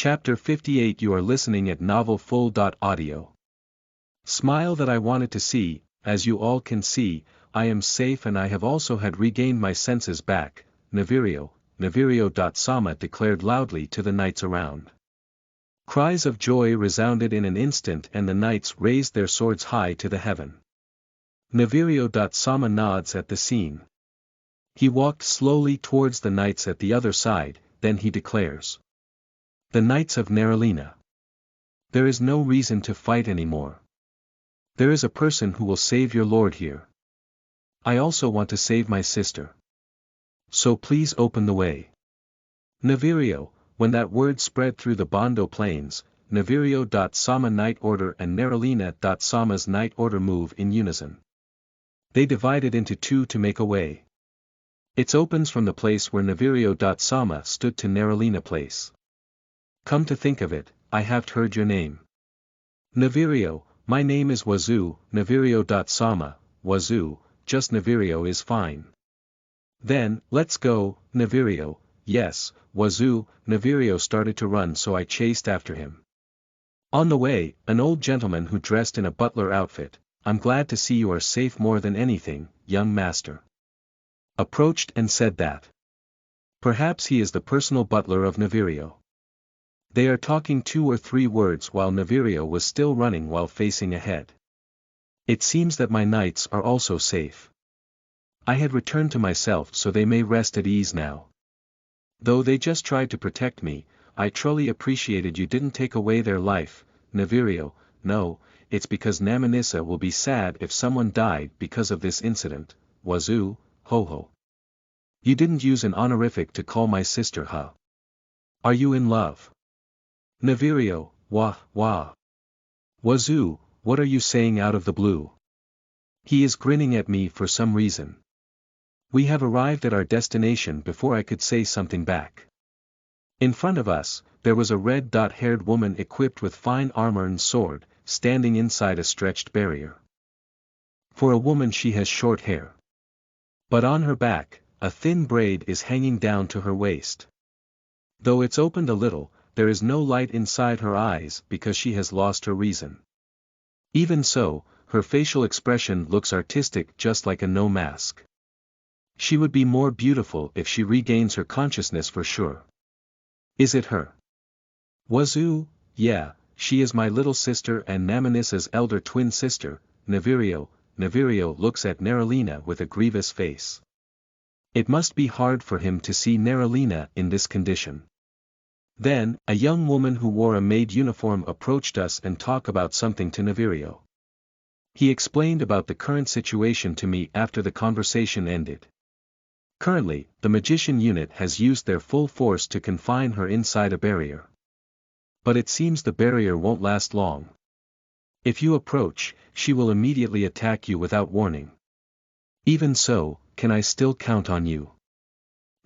Chapter 58. You are listening at novelfull.audio. Smile that I wanted to see. As you all can see, I am safe and I have also had regained my senses back. Navirio. Sama declared loudly to the knights around. Cries of joy resounded in an instant and the knights raised their swords high to the heaven. Navirio. Sama nods at the scene. He walked slowly towards the knights at the other side, then he declares. The Knights of Neralina. There is no reason to fight anymore. There is a person who will save your lord here. I also want to save my sister. So please open the way. Navirio. When that word spread through the Bondo plains, Navirio. Sama Knight Order and Neralina. Sama's Knight Order move in unison. They divided into two to make a way. It opens from the place where Navirio. Sama stood to Neralina place. Come to think of it, I haven't heard your name. Navirio. My name is Wazoo. Navirio. Sama. Wazoo, just Navirio is fine. Then, let's go, Navirio. Yes, Wazoo. Navirio started to run so I chased after him. On the way, an old gentleman who dressed in a butler outfit, I'm glad to see you are safe more than anything, young master. Approached and said that. Perhaps he is the personal butler of Navirio. They are talking 2 or 3 words while Navirio was still running while facing ahead. It seems that my knights are also safe. I had returned to myself so they may rest at ease now. Though they just tried to protect me, I truly appreciated you didn't take away their life, Navirio. No, it's because Namanissa will be sad if someone died because of this incident, Wazoo, ho ho. You didn't use an honorific to call my sister huh? Are you in love? Navirio. Wah, wah. Wazoo, what are you saying out of the blue? He is grinning at me for some reason. We have arrived at our destination before I could say something back. In front of us, there was a red-haired woman equipped with fine armor and sword, standing inside a stretched barrier. For a woman she has short hair. But on her back, a thin braid is hanging down to her waist. Though it's opened a little, there is no light inside her eyes because she has lost her reason. Even so, her facial expression looks artistic just like a no mask. She would be more beautiful if she regains her consciousness for sure. Is it her? Wazoo. Yeah, she is my little sister and Namanissa's elder twin sister, Navirio. Navirio looks at Neralina with a grievous face. It must be hard for him to see Neralina in this condition. Then, a young woman who wore a maid uniform approached us and talked about something to Navirio. He explained about the current situation to me after the conversation ended. Currently, the magician unit has used their full force to confine her inside a barrier. But it seems the barrier won't last long. If you approach, she will immediately attack you without warning. Even so, can I still count on you?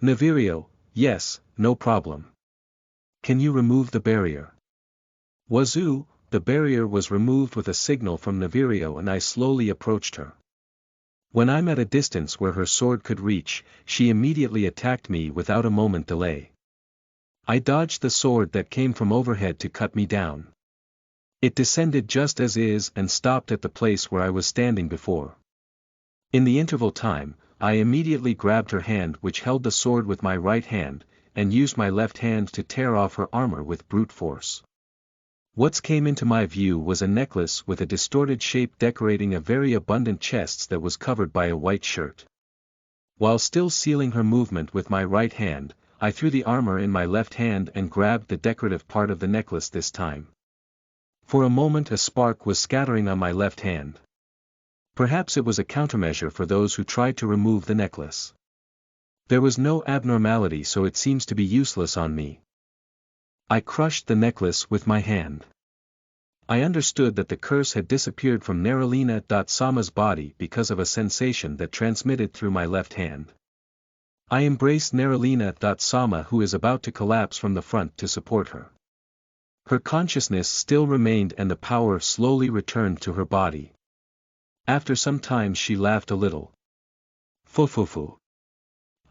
Navirio. Yes, no problem. Can you remove the barrier? Wazoo. The barrier was removed with a signal from Navirio and I slowly approached her. When I'm at a distance where her sword could reach, she immediately attacked me without a moment delay. I dodged the sword that came from overhead to cut me down. It descended just as is and stopped at the place where I was standing before. In the interval time, I immediately grabbed her hand which held the sword with my right hand, and used my left hand to tear off her armor with brute force. What came into my view was a necklace with a distorted shape decorating a very abundant chest that was covered by a white shirt. While still sealing her movement with my right hand, I threw the armor in my left hand and grabbed the decorative part of the necklace this time. For a moment a spark was scattering on my left hand. Perhaps it was a countermeasure for those who tried to remove the necklace. There was no abnormality so it seems to be useless on me. I crushed the necklace with my hand. I understood that the curse had disappeared from Neralina. Sama's body because of a sensation that transmitted through my left hand. I embraced Neralina. Sama who is about to collapse from the front to support her. Her consciousness still remained and the power slowly returned to her body. After some time she laughed a little. Fufufu.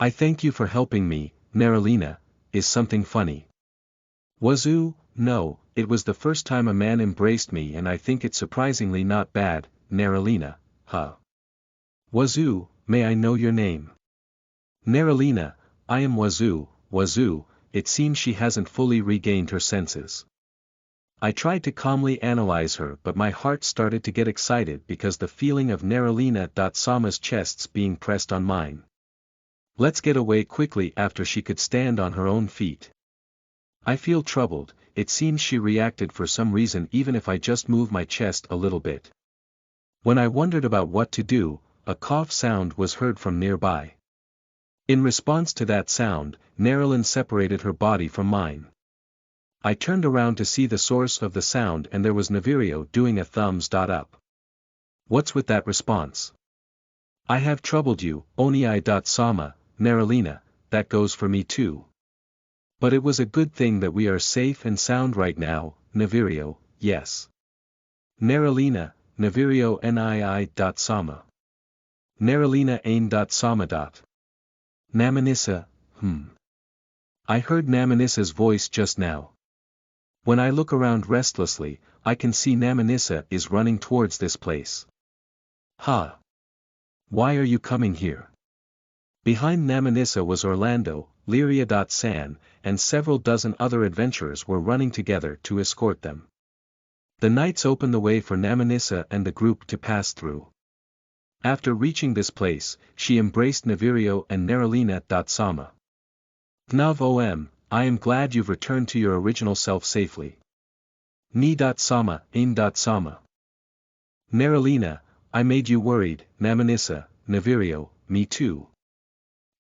I thank you for helping me, Neralina, is something funny. Wazoo, no, it was the first time a man embraced me and I think it's surprisingly not bad, Neralina, huh? Wazoo, may I know your name? Neralina, I am Wazoo, Wazoo, it seems she hasn't fully regained her senses. I tried to calmly analyze her but my heart started to get excited because the feeling of Neralina.Sama's chests being pressed on mine. Let's get away quickly after she could stand on her own feet. I feel troubled, it seems she reacted for some reason even if I just move my chest a little bit. When I wondered about what to do, a cough sound was heard from nearby. In response to that sound, Neralyn separated her body from mine. I turned around to see the source of the sound and there was Navirio doing a thumbs up. What's with that response? I have troubled you, Oniai.Sama, Neralina, that goes for me too. But it was a good thing that we are safe and sound right now, Navirio, yes. Neralina, Navirio Nii.Sama. Neralina Ain.Sama. Namanissa, I heard Namanissa's voice just now. When I look around restlessly, I can see Namanissa is running towards this place. Ha! Why are you coming here? Behind Namanissa was Orlando, Lyria.San, and several dozen other adventurers were running together to escort them. The knights opened the way for Namanissa and the group to pass through. After reaching this place, she embraced Navirio and Neralina.Sama. Gnav I am glad you've returned to your original self safely. Ni.Sama, Ain.Sama. Neralina, I made you worried, Namanissa, Navirio, me too.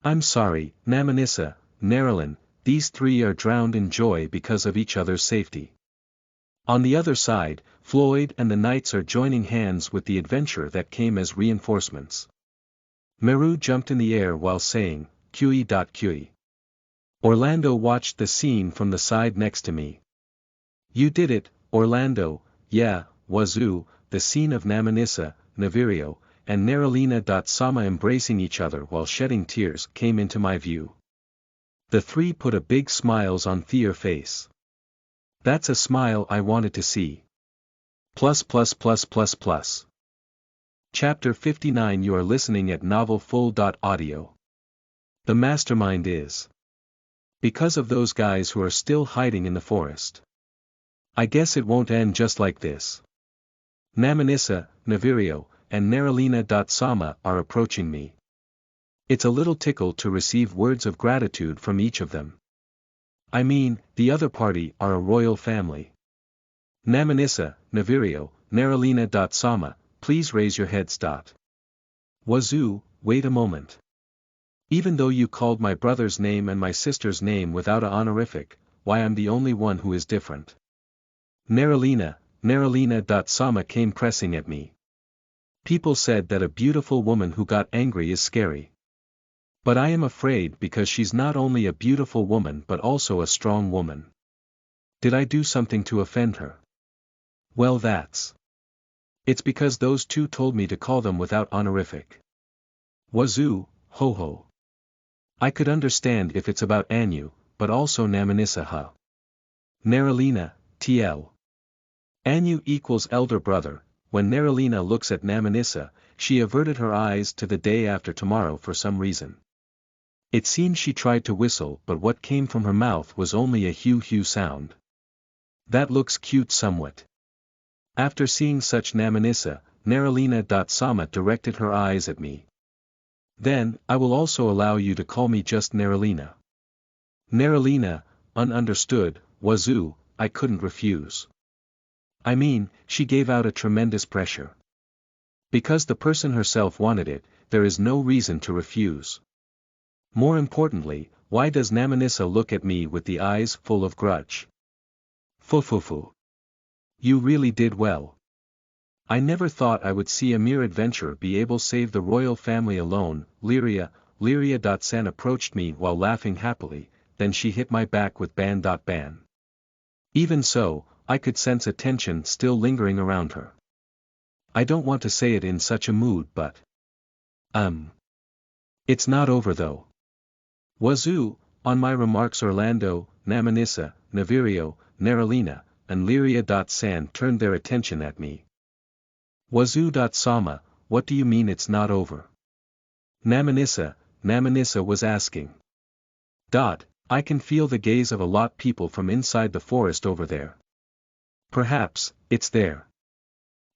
I'm sorry, Namanissa, Neralyn, these three are drowned in joy because of each other's safety. On the other side, Floyd and the knights are joining hands with the adventurer that came as reinforcements. Meru jumped in the air while saying, Qe.Qe. Orlando watched the scene from the side next to me. You did it, Orlando, yeah, Wazoo, the scene of Namanissa, Navirio, and Neralina.Sama embracing each other while shedding tears came into my view. The three put a big smiles on their face. That's a smile I wanted to see. +++++. Chapter 59 You are listening at NovelFull.audio. The mastermind is. Because of those guys who are still hiding in the forest. I guess it won't end just like this. Namanissa, Navirio, and Neralina.Sama are approaching me. It's a little tickle to receive words of gratitude from each of them. I mean, the other party are a royal family. Namanissa, Navirio, Neralina.Sama, please raise your heads. Wazoo, wait a moment. Even though you called my brother's name and my sister's name without a honorific, why I'm the only one who is different. Neralina.Sama came pressing at me. People said that a beautiful woman who got angry is scary. But I am afraid because she's not only a beautiful woman but also a strong woman. Did I do something to offend her? Well, it's because those two told me to call them without honorific. Wazoo, ho ho. I could understand if it's about Anu, but also Namanissa huh? Neralina, TL. Anu equals elder brother. When Neralina looks at Namanissa, she averted her eyes to the day after tomorrow for some reason. It seemed she tried to whistle but what came from her mouth was only a hue sound. That looks cute somewhat. After seeing such Namanissa, Neralina.Sama directed her eyes at me. Then, I will also allow you to call me just Neralina. Neralina, ununderstood, Wazoo, I couldn't refuse. I mean, she gave out a tremendous pressure. Because the person herself wanted it, there is no reason to refuse. More importantly, why does Namanissa look at me with the eyes full of grudge? Fufufu. You really did well. I never thought I would see a mere adventurer be able to save the royal family alone. Lyria.San approached me while laughing happily, then she hit my back with ban. Even so, I could sense a tension still lingering around her. I don't want to say it in such a mood but... It's not over though. Wazoo, on my remarks Orlando, Namanissa, Navirio, Neralina, and Lyria. Turned their attention at me. Wazoo. Sama, what do you mean it's not over? Namanissa was asking. I can feel the gaze of a lot people from inside the forest over there. Perhaps, it's there.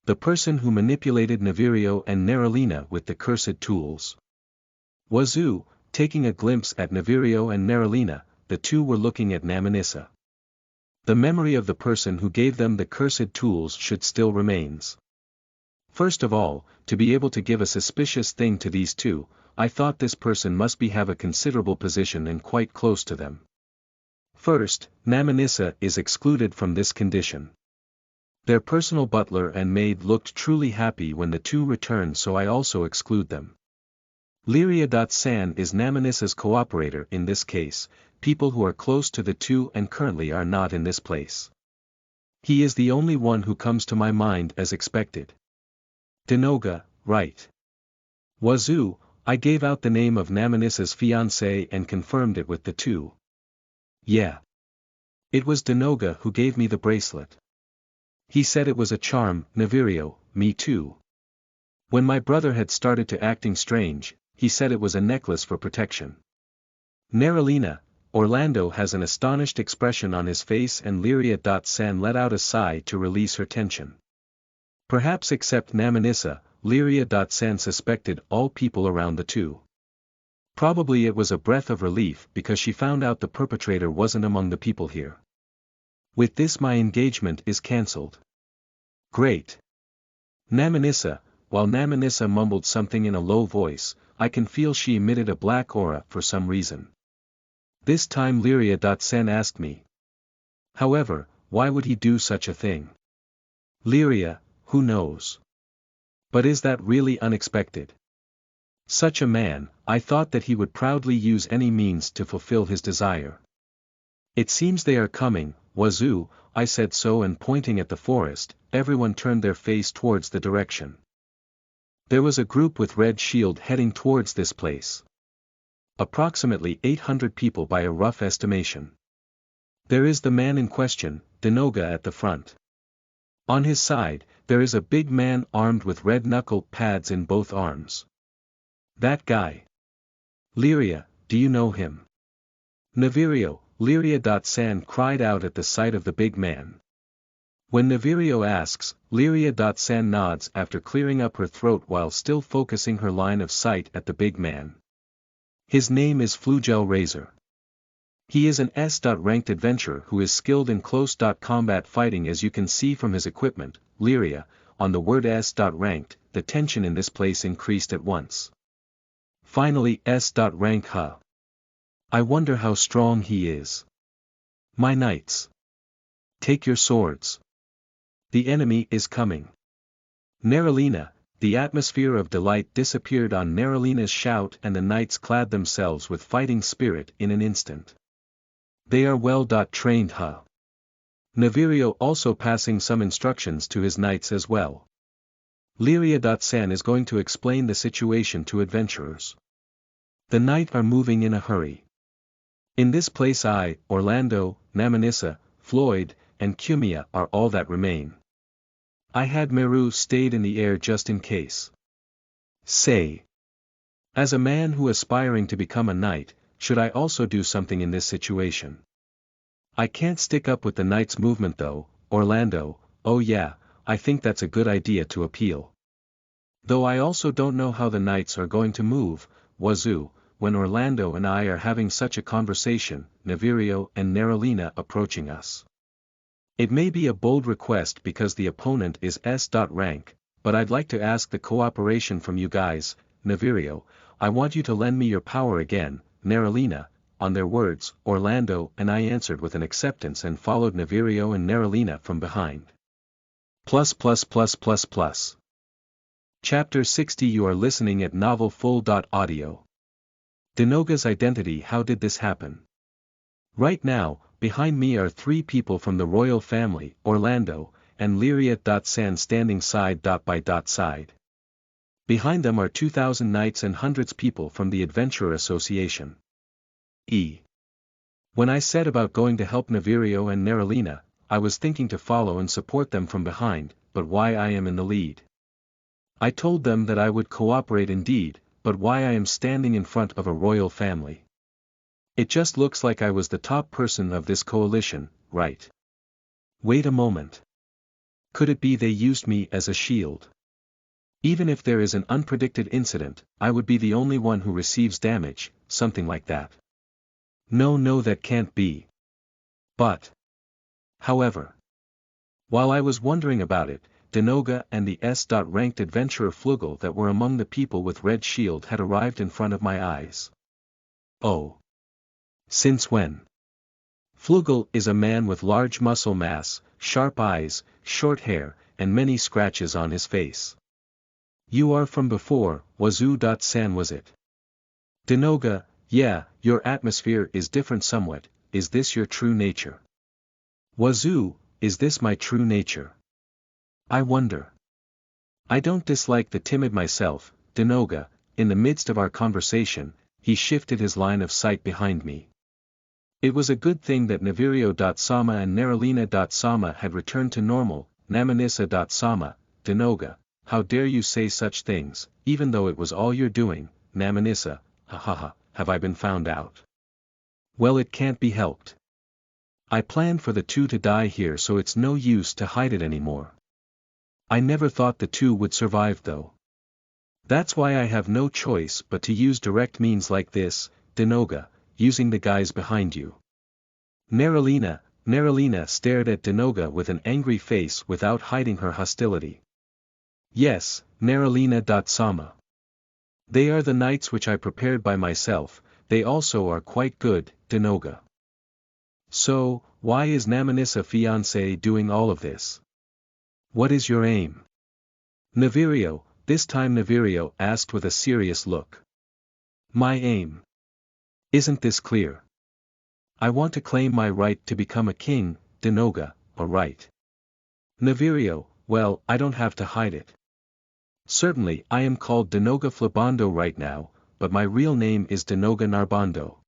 The person who manipulated Navirio and Neralina with the cursed tools. Wazoo, taking a glimpse at Navirio and Neralina, the two were looking at Namanissa. The memory of the person who gave them the cursed tools should still remains. First of all, to be able to give a suspicious thing to these two, I thought this person must have a considerable position and quite close to them. First, Namanissa is excluded from this condition. Their personal butler and maid looked truly happy when the two returned, so I also exclude them. Lyria. Is Namanissa's cooperator in this case, people who are close to the two and currently are not in this place. He is the only one who comes to my mind as expected. Denoga, right. Wazoo, I gave out the name of Namanissa's fiancé and confirmed it with the two. Yeah. It was Denoga who gave me the bracelet. He said it was a charm. Navirio, me too. When my brother had started to acting strange, he said it was a necklace for protection. Neralina, Orlando has an astonished expression on his face and Lyria. Let out a sigh to release her tension. Perhaps except Namanissa, Lyria. Suspected all people around the two. Probably it was a breath of relief because she found out the perpetrator wasn't among the people here. With this my engagement is cancelled. Great. Namanissa, while Namanissa mumbled something in a low voice, I can feel she emitted a black aura for some reason. This time Lyria. Asked me. However, why would he do such a thing? Lyria, who knows? But is that really unexpected? Such a man, I thought that he would proudly use any means to fulfill his desire. It seems they are coming, Wazoo, I said so, and pointing at the forest, everyone turned their face towards the direction. There was a group with red shield heading towards this place. Approximately 800 people by a rough estimation. There is the man in question, Denoga, at the front. On his side, there is a big man armed with red knuckle pads in both arms. That guy. Lyria, do you know him? Navirio, Lyria. Cried out at the sight of the big man. When Navirio asks, Lyria. Nods after clearing up her throat while still focusing her line of sight at the big man. His name is Flugel Razor. He is an S-ranked adventurer who is skilled in close combat fighting, as you can see from his equipment. Lyria, on the word S-ranked, the tension in this place increased at once. Finally S-rank, huh? I wonder how strong he is. My knights. Take your swords. The enemy is coming. Neralina, the atmosphere of delight disappeared on Neralina's shout and the knights clad themselves with fighting spirit in an instant. They are well trained, huh? Navirio also passing some instructions to his knights as well. Lyria. Is going to explain the situation to adventurers. The knights are moving in a hurry. In this place I, Orlando, Namanissa, Floyd, and Cumia are all that remain. I had Meru stayed in the air just in case. Say. As a man who aspiring to become a knight, should I also do something in this situation? I can't stick up with the knights' movement though, Orlando. Oh yeah, I think that's a good idea to appeal. Though I also don't know how the knights are going to move, Wazoo, when Orlando and I are having such a conversation, Navirio and Neralina approaching us. It may be a bold request because the opponent is S-rank, but I'd like to ask the cooperation from you guys. Navirio, I want you to lend me your power again. Neralina, on their words, Orlando and I answered with an acceptance and followed Navirio and Neralina from behind. +++++. Chapter 60. You are listening at novelfull.audio. Denoga's identity. How did this happen? Right now, behind me are three people from the royal family, Orlando, and Lyria. Standing side by side. Behind them are 2,000 knights and hundreds people from the Adventurer Association. When I said about going to help Navirio and Neralina, I was thinking to follow and support them from behind, but why I am in the lead. I told them that I would cooperate indeed, but why I am standing in front of a royal family. It just looks like I was the top person of this coalition, right? Wait a moment. Could it be they used me as a shield? Even if there is an unpredicted incident, I would be the only one who receives damage, something like that. No, that can't be. But. However. While I was wondering about it, Denoga and the S-ranked adventurer Flugel that were among the people with red shield had arrived in front of my eyes. Oh. Since when? Flugel is a man with large muscle mass, sharp eyes, short hair, and many scratches on his face. You are from before, Wazoo.san was it? Denoga, yeah, your atmosphere is different somewhat, is this your true nature? Wazoo, is this my true nature? I wonder. I don't dislike the timid myself, Denoga. In the midst of our conversation, he shifted his line of sight behind me. It was a good thing that Navirio.sama and Neralina.sama had returned to normal. Namanissa.sama, Denoga, how dare you say such things, even though it was all you're doing, Namanissa, ha, have I been found out? Well, it can't be helped. I planned for the two to die here, so it's no use to hide it anymore. I never thought the two would survive though. That's why I have no choice but to use direct means like this, Denoga, using the guys behind you. Neralina stared at Denoga with an angry face without hiding her hostility. Yes, Neralina.sama. They are the knights which I prepared by myself, they also are quite good, Denoga. So, why is Namanissa fiancé doing all of this? What is your aim? Navirio, this time Navirio asked with a serious look. My aim. Isn't this clear? I want to claim my right to become a king, Denoga, a right. Navirio, well, I don't have to hide it. Certainly I am called Denoga Flabando right now, but my real name is Denoga Narbando.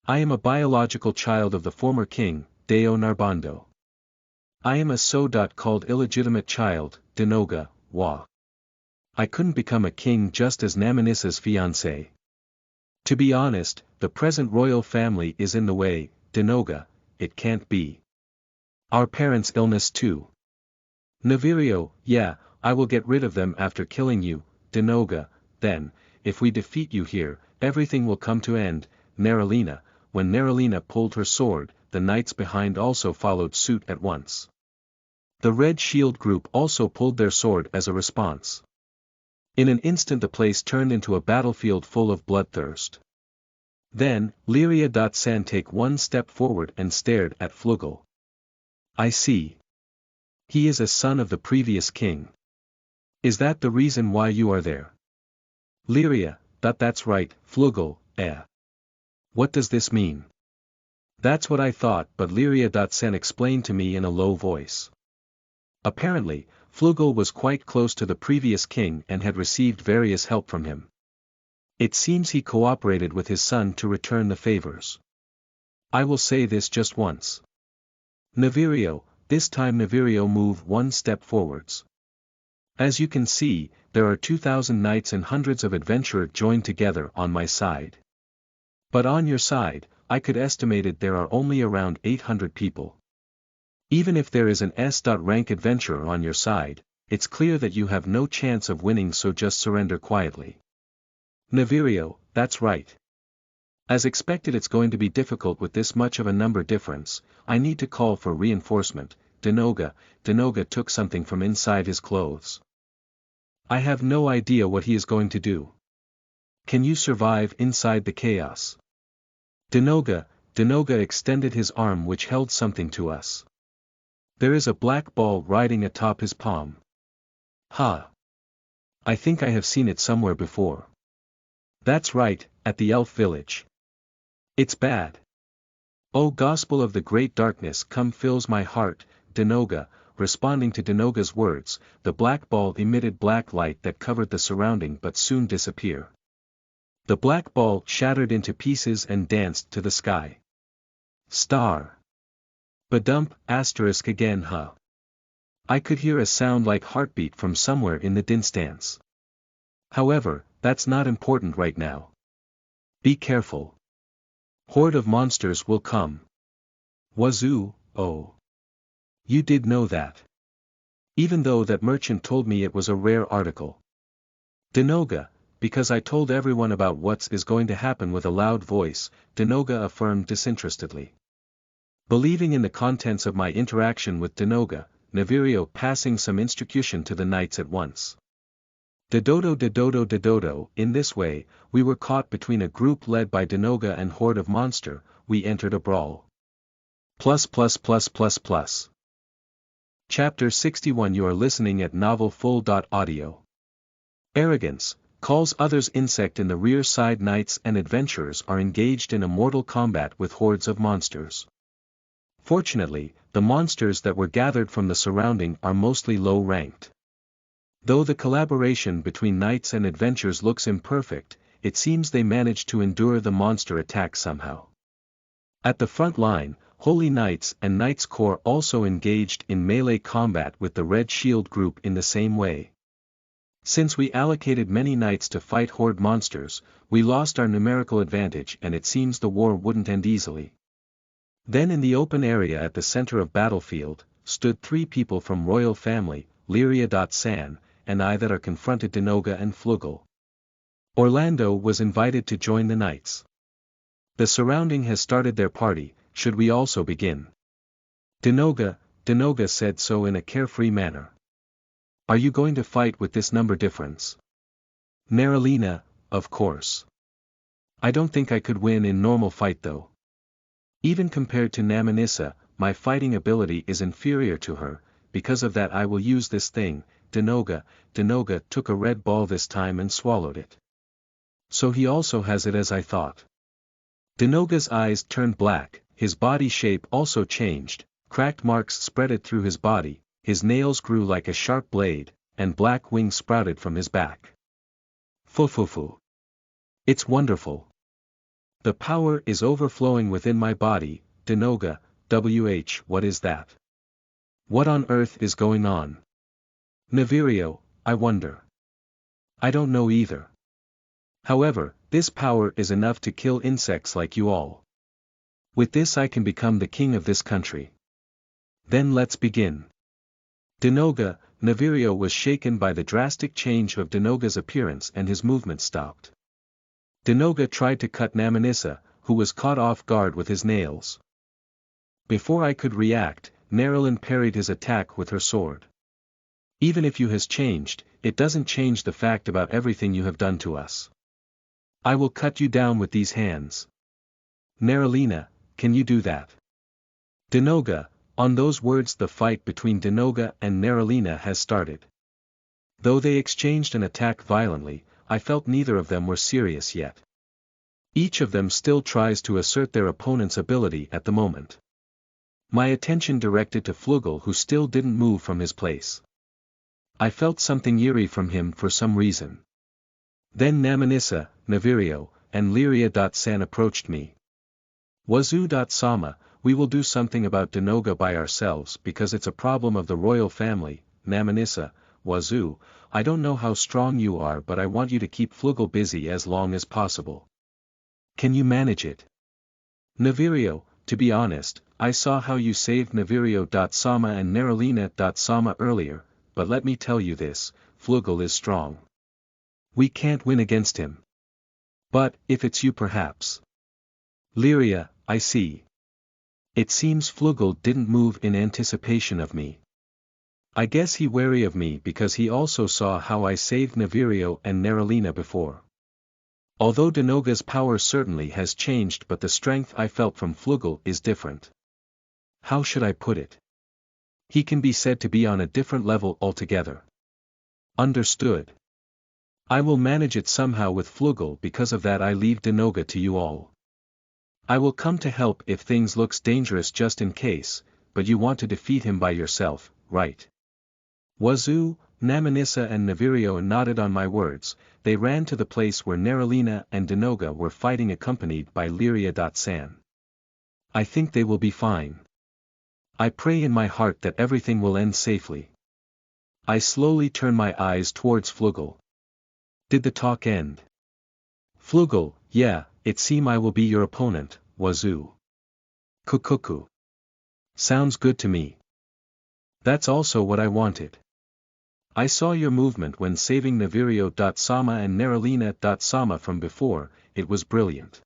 I am a biological child of the former king, Deo Narbando. I am a so-called illegitimate child, Denoga, Wa. I couldn't become a king just as Namanissa's fiancé. To be honest, the present royal family is in the way, Denoga, it can't be. Our parents' illness too. Navirio, yeah, I will get rid of them after killing you, Denoga, then, if we defeat you here, everything will come to end, Neralina. When Neralina pulled her sword, the knights behind also followed suit at once. The Red Shield group also pulled their sword as a response. In an instant the place turned into a battlefield full of bloodthirst. Then, Lyria.san took one step forward and stared at Flugel. I see. He is a son of the previous king. Is that the reason why you are there? Lyria, that's right, Flugel, What does this mean? That's what I thought, but Lyria.san explained to me in a low voice. Apparently, Flugel was quite close to the previous king and had received various help from him. It seems he cooperated with his son to return the favors. I will say this just once. Navirio, this time Navirio moved one step forwards. As you can see, there are 2,000 knights and hundreds of adventurers joined together on my side. But on your side, I could estimate there are only around 800 people. Even if there is an S-rank adventurer on your side, it's clear that you have no chance of winning, so just surrender quietly. Navirio, that's right. As expected, it's going to be difficult with this much of a number difference. I need to call for reinforcement. Denoga took something from inside his clothes. I have no idea what he is going to do. Can you survive inside the chaos? Denoga extended his arm which held something to us. There is a black ball riding atop his palm. Ha! I think I have seen it somewhere before. That's right, at the elf village. It's bad. Oh, gospel of the great darkness come fills my heart, Denoga. Responding to Denoga's words, the black ball emitted black light that covered the surrounding but soon disappeared. The black ball shattered into pieces and danced to the sky. Star. Badump, asterisk again huh. I could hear a sound like heartbeat from somewhere in the distance. However, that's not important right now. Be careful. Horde of monsters will come. Wazoo, oh. You did know that. Even though that merchant told me it was a rare article. Denoga, because I told everyone about what's is going to happen with a loud voice, Denoga affirmed disinterestedly. Believing in the contents of my interaction with Denoga, Navirio passing some instruction to the knights at once. Dedodo, in this way, we were caught between a group led by Denoga and horde of monster, we entered a brawl. +++++. Chapter 61 You are listening at novelfull.audio. Arrogance, calls others insect in the rear side knights and adventurers are engaged in a mortal combat with hordes of monsters. Fortunately, the monsters that were gathered from the surrounding are mostly low-ranked. Though the collaboration between knights and adventurers looks imperfect, it seems they managed to endure the monster attack somehow. At the front line, Holy Knights and Knights Corps also engaged in melee combat with the Red Shield group in the same way. Since we allocated many knights to fight horde monsters, we lost our numerical advantage and it seems the war wouldn't end easily. Then in the open area at the center of battlefield, stood 3 people from royal family, Lyria.San, and I that are confronted Denoga and Flugel. Orlando was invited to join the knights. The surrounding has started their party, should we also begin? Denoga said so in a carefree manner. Are you going to fight with this number difference? Neralina, of course. I don't think I could win in normal fight though. Even compared to Namanissa, my fighting ability is inferior to her, because of that I will use this thing, Denoga took a red ball this time and swallowed it. So he also has it as I thought. Denoga's eyes turned black, his body shape also changed, cracked marks spreaded through his body, his nails grew like a sharp blade, and black wings sprouted from his back. Fufufu. It's wonderful. The power is overflowing within my body, Denoga, what is that? What on earth is going on? Navirio, I wonder. I don't know either. However, this power is enough to kill insects like you all. With this I can become the king of this country. Then let's begin. Denoga, Navirio was shaken by the drastic change of Denoga's appearance and his movement stopped. Denoga tried to cut Namanissa, who was caught off guard with his nails. Before I could react, Neralyn parried his attack with her sword. Even if you has changed, it doesn't change the fact about everything you have done to us. I will cut you down with these hands. Neralina, can you do that? Denoga, on those words the fight between Denoga and Neralina has started. Though they exchanged an attack violently, I felt neither of them were serious yet. Each of them still tries to assert their opponent's ability at the moment. My attention directed to Flugel who still didn't move from his place. I felt something eerie from him for some reason. Then Namanissa, Navirio, and Lyria.San approached me. Wazoo.Sama, we will do something about Denoga by ourselves because it's a problem of the royal family, Namanissa, Wazoo, I don't know how strong you are but I want you to keep Flugel busy as long as possible. Can you manage it? Navirio, to be honest, I saw how you saved Navirio.Sama and Neralina.Sama earlier, but let me tell you this, Flugel is strong. We can't win against him. But, if it's you perhaps. Lyria, I see. It seems Flugel didn't move in anticipation of me. I guess he wary of me because he also saw how I saved Navirio and Neralina before. Although Denoga's power certainly has changed but the strength I felt from Flugel is different. How should I put it? He can be said to be on a different level altogether. Understood. I will manage it somehow with Flugel because of that I leave Denoga to you all. I will come to help if things looks dangerous just in case, but you want to defeat him by yourself, right? Wazoo, Namanissa and Navirio nodded on my words, they ran to the place where Neralina and Denoga were fighting accompanied by Lyria.San. I think they will be fine. I pray in my heart that everything will end safely. I slowly turn my eyes towards Flugel. Did the talk end? Flugel, yeah, it seem I will be your opponent, Wazoo. Kukuku. Sounds good to me. That's also what I wanted. I saw your movement when saving Navirio.Sama and Neralina.Sama from before, it was brilliant.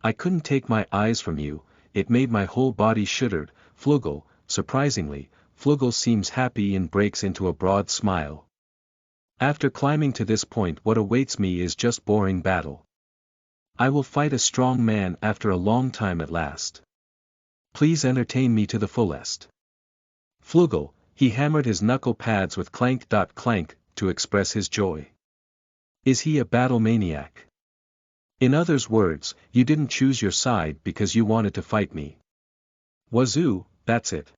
I couldn't take my eyes from you, it made my whole body shuddered. Flugel, surprisingly, Flugel seems happy and breaks into a broad smile. After climbing to this point, what awaits me is just boring battle. I will fight a strong man after a long time at last. Please entertain me to the fullest. Flugel, he hammered his knuckle pads with clank. To express his joy. Is he a battle maniac? In others' words, you didn't choose your side because you wanted to fight me. Wazoo, that's it.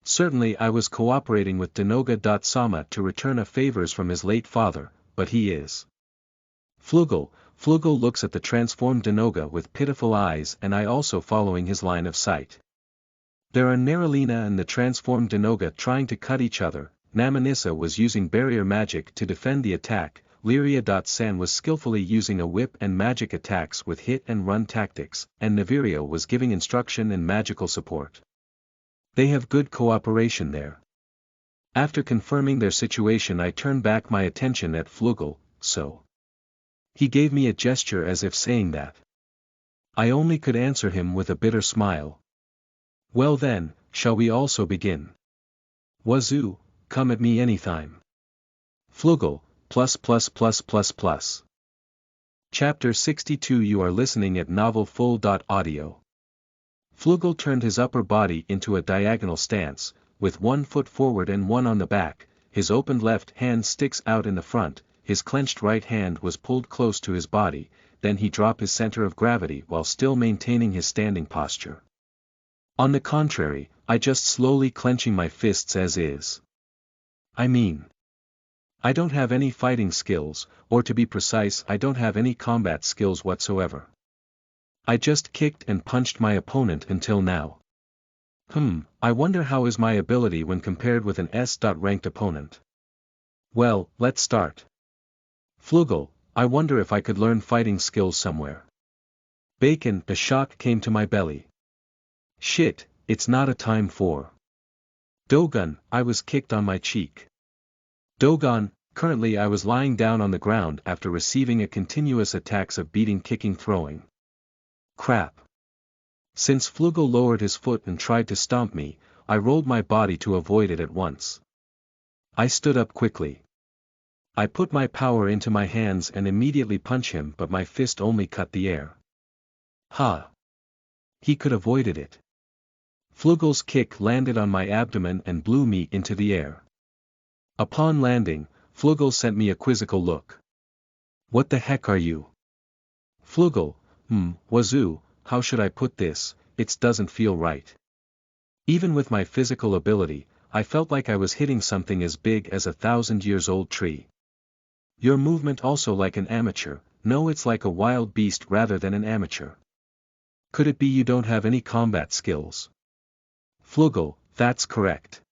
Certainly I was cooperating with Denoga.Sama to return a favors from his late father, but he is. Flugel looks at the transformed Denoga with pitiful eyes, and I also following his line of sight. There are Neralina and the transformed Denoga trying to cut each other. Namanissa was using barrier magic to defend the attack, Lyria.San was skillfully using a whip and magic attacks with hit and run tactics, and Navirio was giving instruction and magical support. They have good cooperation there. After confirming their situation, I turn back my attention at Flugel, so. He gave me a gesture as if saying that. I only could answer him with a bitter smile. Well then, shall we also begin? Wazoo, come at me anytime. Flugel, ++++++. Chapter 62. You are listening at novelfull.audio. Flugel turned his upper body into a diagonal stance, with one foot forward and one on the back, his opened left hand sticks out in the front, his clenched right hand was pulled close to his body, then he dropped his center of gravity while still maintaining his standing posture. On the contrary, I just slowly clenching my fists as is. I don't have any fighting skills, or to be precise, I don't have any combat skills whatsoever. I just kicked and punched my opponent until now. I wonder how is my ability when compared with an S-ranked opponent. Well, let's start. Flugel, I wonder if I could learn fighting skills somewhere. Bacon, the shock came to my belly. Shit, it's not a time for. Dogon, I was kicked on my cheek. Dogon, currently I was lying down on the ground after receiving a continuous attacks of beating, kicking, throwing. Crap. Since Flugel lowered his foot and tried to stomp me, I rolled my body to avoid it at once. I stood up quickly. I put my power into my hands and immediately punch him, but my fist only cut the air. Ha! He could avoided it. Flugel's kick landed on my abdomen and blew me into the air. Upon landing, Flugel sent me a quizzical look. What the heck are you? Flugel, Wazoo, how should I put this, it doesn't feel right. Even with my physical ability, I felt like I was hitting something as big as a 1,000-years-old tree. Your movement also like an amateur, no, it's like a wild beast rather than an amateur. Could it be you don't have any combat skills? Flugel, that's correct.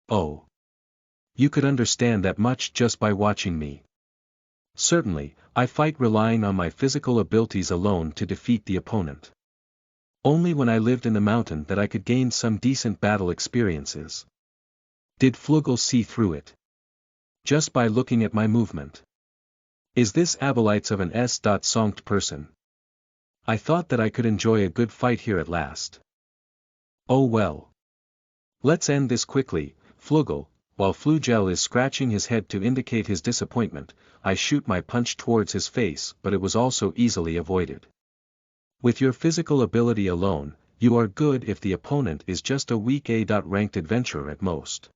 Oh. You could understand that much just by watching me. Certainly, I fight relying on my physical abilities alone to defeat the opponent. Only when I lived in the mountain that I could gain some decent battle experiences. Did Flugel see through it? Just by looking at my movement. Is this Abelites of an S.Sonkt person? I thought that I could enjoy a good fight here at last. Oh well. Let's end this quickly, Flugel. While Flugel is scratching his head to indicate his disappointment, I shoot my punch towards his face, but it was also easily avoided. With your physical ability alone, you are good if the opponent is just a weak A-ranked adventurer at most.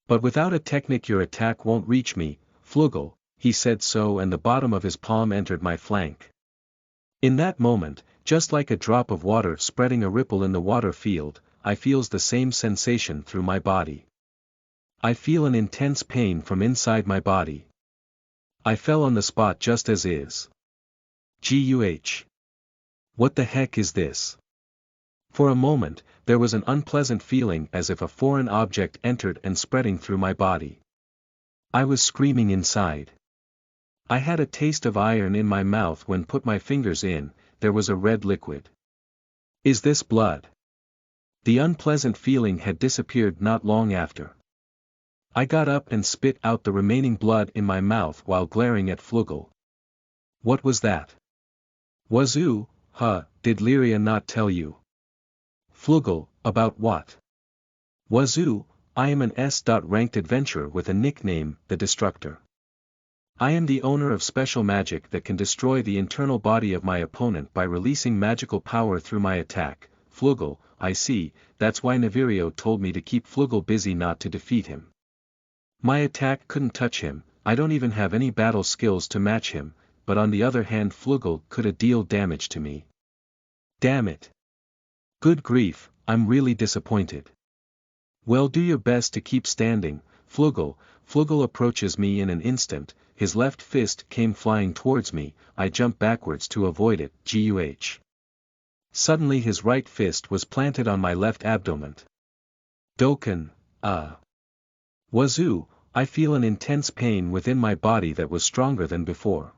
But without a technique your attack won't reach me, Flugel, he said so, and the bottom of his palm entered my flank. In that moment, just like a drop of water spreading a ripple in the water field, I feels the same sensation through my body. I feel an intense pain from inside my body. I fell on the spot just as is. Guh. What the heck is this? For a moment, there was an unpleasant feeling as if a foreign object entered and spreading through my body. I was screaming inside. I had a taste of iron in my mouth when put my fingers in, there was a red liquid. Is this blood? The unpleasant feeling had disappeared not long after. I got up and spit out the remaining blood in my mouth while glaring at Flugel. What was that? Wazoo, huh, did Lyria not tell you? Flugel, about what? Wazoo, I am an S-ranked adventurer with a nickname, the Destructor. I am the owner of special magic that can destroy the internal body of my opponent by releasing magical power through my attack. Flugel, I see, that's why Navirio told me to keep Flugel busy not to defeat him. My attack couldn't touch him, I don't even have any battle skills to match him, but on the other hand Flugel could deal damage to me. Damn it. Good grief, I'm really disappointed. Well, do your best to keep standing, Flugel. Flugel approaches me in an instant, his left fist came flying towards me, I jumped backwards to avoid it, guh. Suddenly his right fist was planted on my left abdomen. Dokkan, Wazoo, I feel an intense pain within my body that was stronger than before.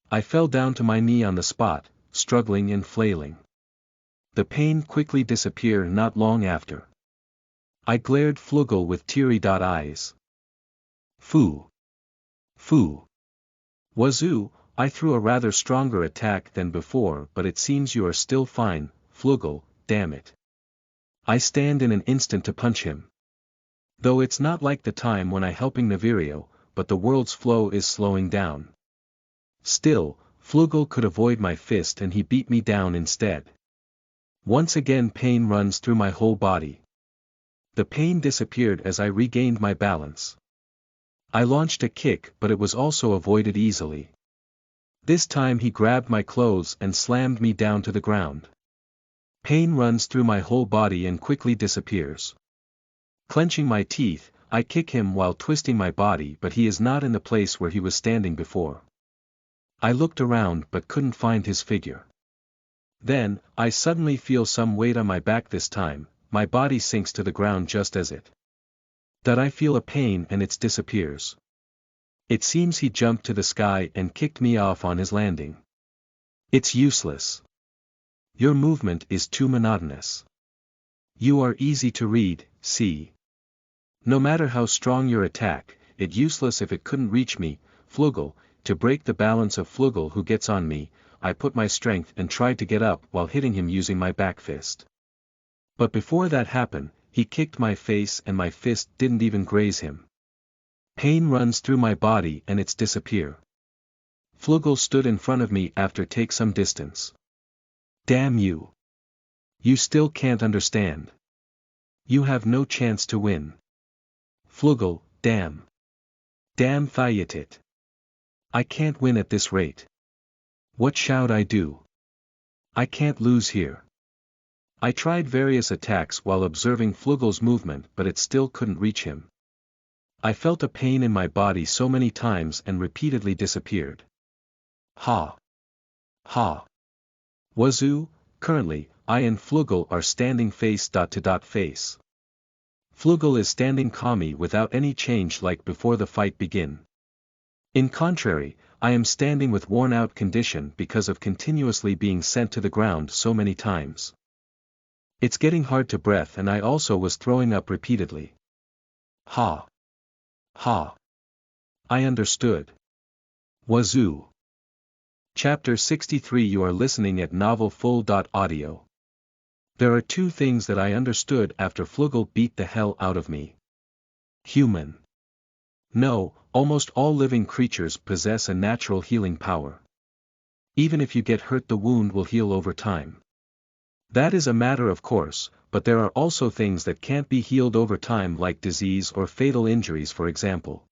I fell down to my knee on the spot, struggling and flailing. The pain quickly disappeared not long after. I glared Flugel with teary eyes. Foo. Foo. Wazoo, I threw a rather stronger attack than before, but it seems you are still fine, Flugel, damn it. I stand in an instant to punch him. Though it's not like the time when I helping Navirio, but the world's flow is slowing down. Still, Flugel could avoid my fist and he beat me down instead. Once again pain runs through my whole body. The pain disappeared as I regained my balance. I launched a kick but it was also avoided easily. This time he grabbed my clothes and slammed me down to the ground. Pain runs through my whole body and quickly disappears. Clenching my teeth, I kick him while twisting my body but he is not in the place where he was standing before. I looked around but couldn't find his figure. Then, I suddenly feel some weight on my back this time, my body sinks to the ground just as it. That I feel a pain and it disappears. It seems he jumped to the sky and kicked me off on his landing. It's useless. Your movement is too monotonous. You are easy to read, see. No matter how strong your attack, it's useless if it couldn't reach me, Flugel. To break the balance of Flugel who gets on me, I put my strength and tried to get up while hitting him using my back fist. But before that happened, he kicked my face and my fist didn't even graze him. Pain runs through my body and it's disappear. Flugel stood in front of me after take some distance. Damn you. You still can't understand. You have no chance to win. Flugel, damn. Damn Thayatit. I can't win at this rate. What should I do? I can't lose here. I tried various attacks while observing Flugel's movement but it still couldn't reach him. I felt a pain in my body so many times and repeatedly disappeared. Ha. Ha. Wazoo, currently, I and Flugel are standing face to face. Flugel is standing calmly without any change like before the fight begin. In contrary, I am standing with worn-out condition because of continuously being sent to the ground so many times. It's getting hard to breathe and I also was throwing up repeatedly. Ha. Ha. I understood. Wazoo. Chapter 63. You are listening at novelfull.audio. There are two things that I understood after Flugel beat the hell out of me. Human. No, almost all living creatures possess a natural healing power. Even if you get hurt, the wound will heal over time. That is a matter of course, but there are also things that can't be healed over time, like disease or fatal injuries, for example.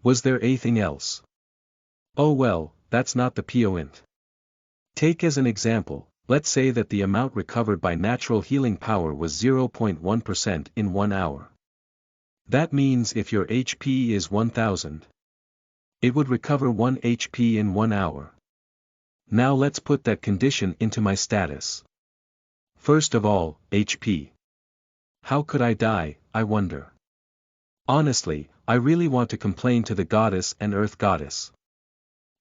Was there anything else? Oh well, that's not the point. Take as an example, let's say that the amount recovered by natural healing power was 0.1% in 1 hour. That means if your HP is 1000, it would recover 1 HP in 1 hour. Now let's put that condition into my status. First of all, HP. How could I die, I wonder? Honestly, I really want to complain to the goddess and earth goddess.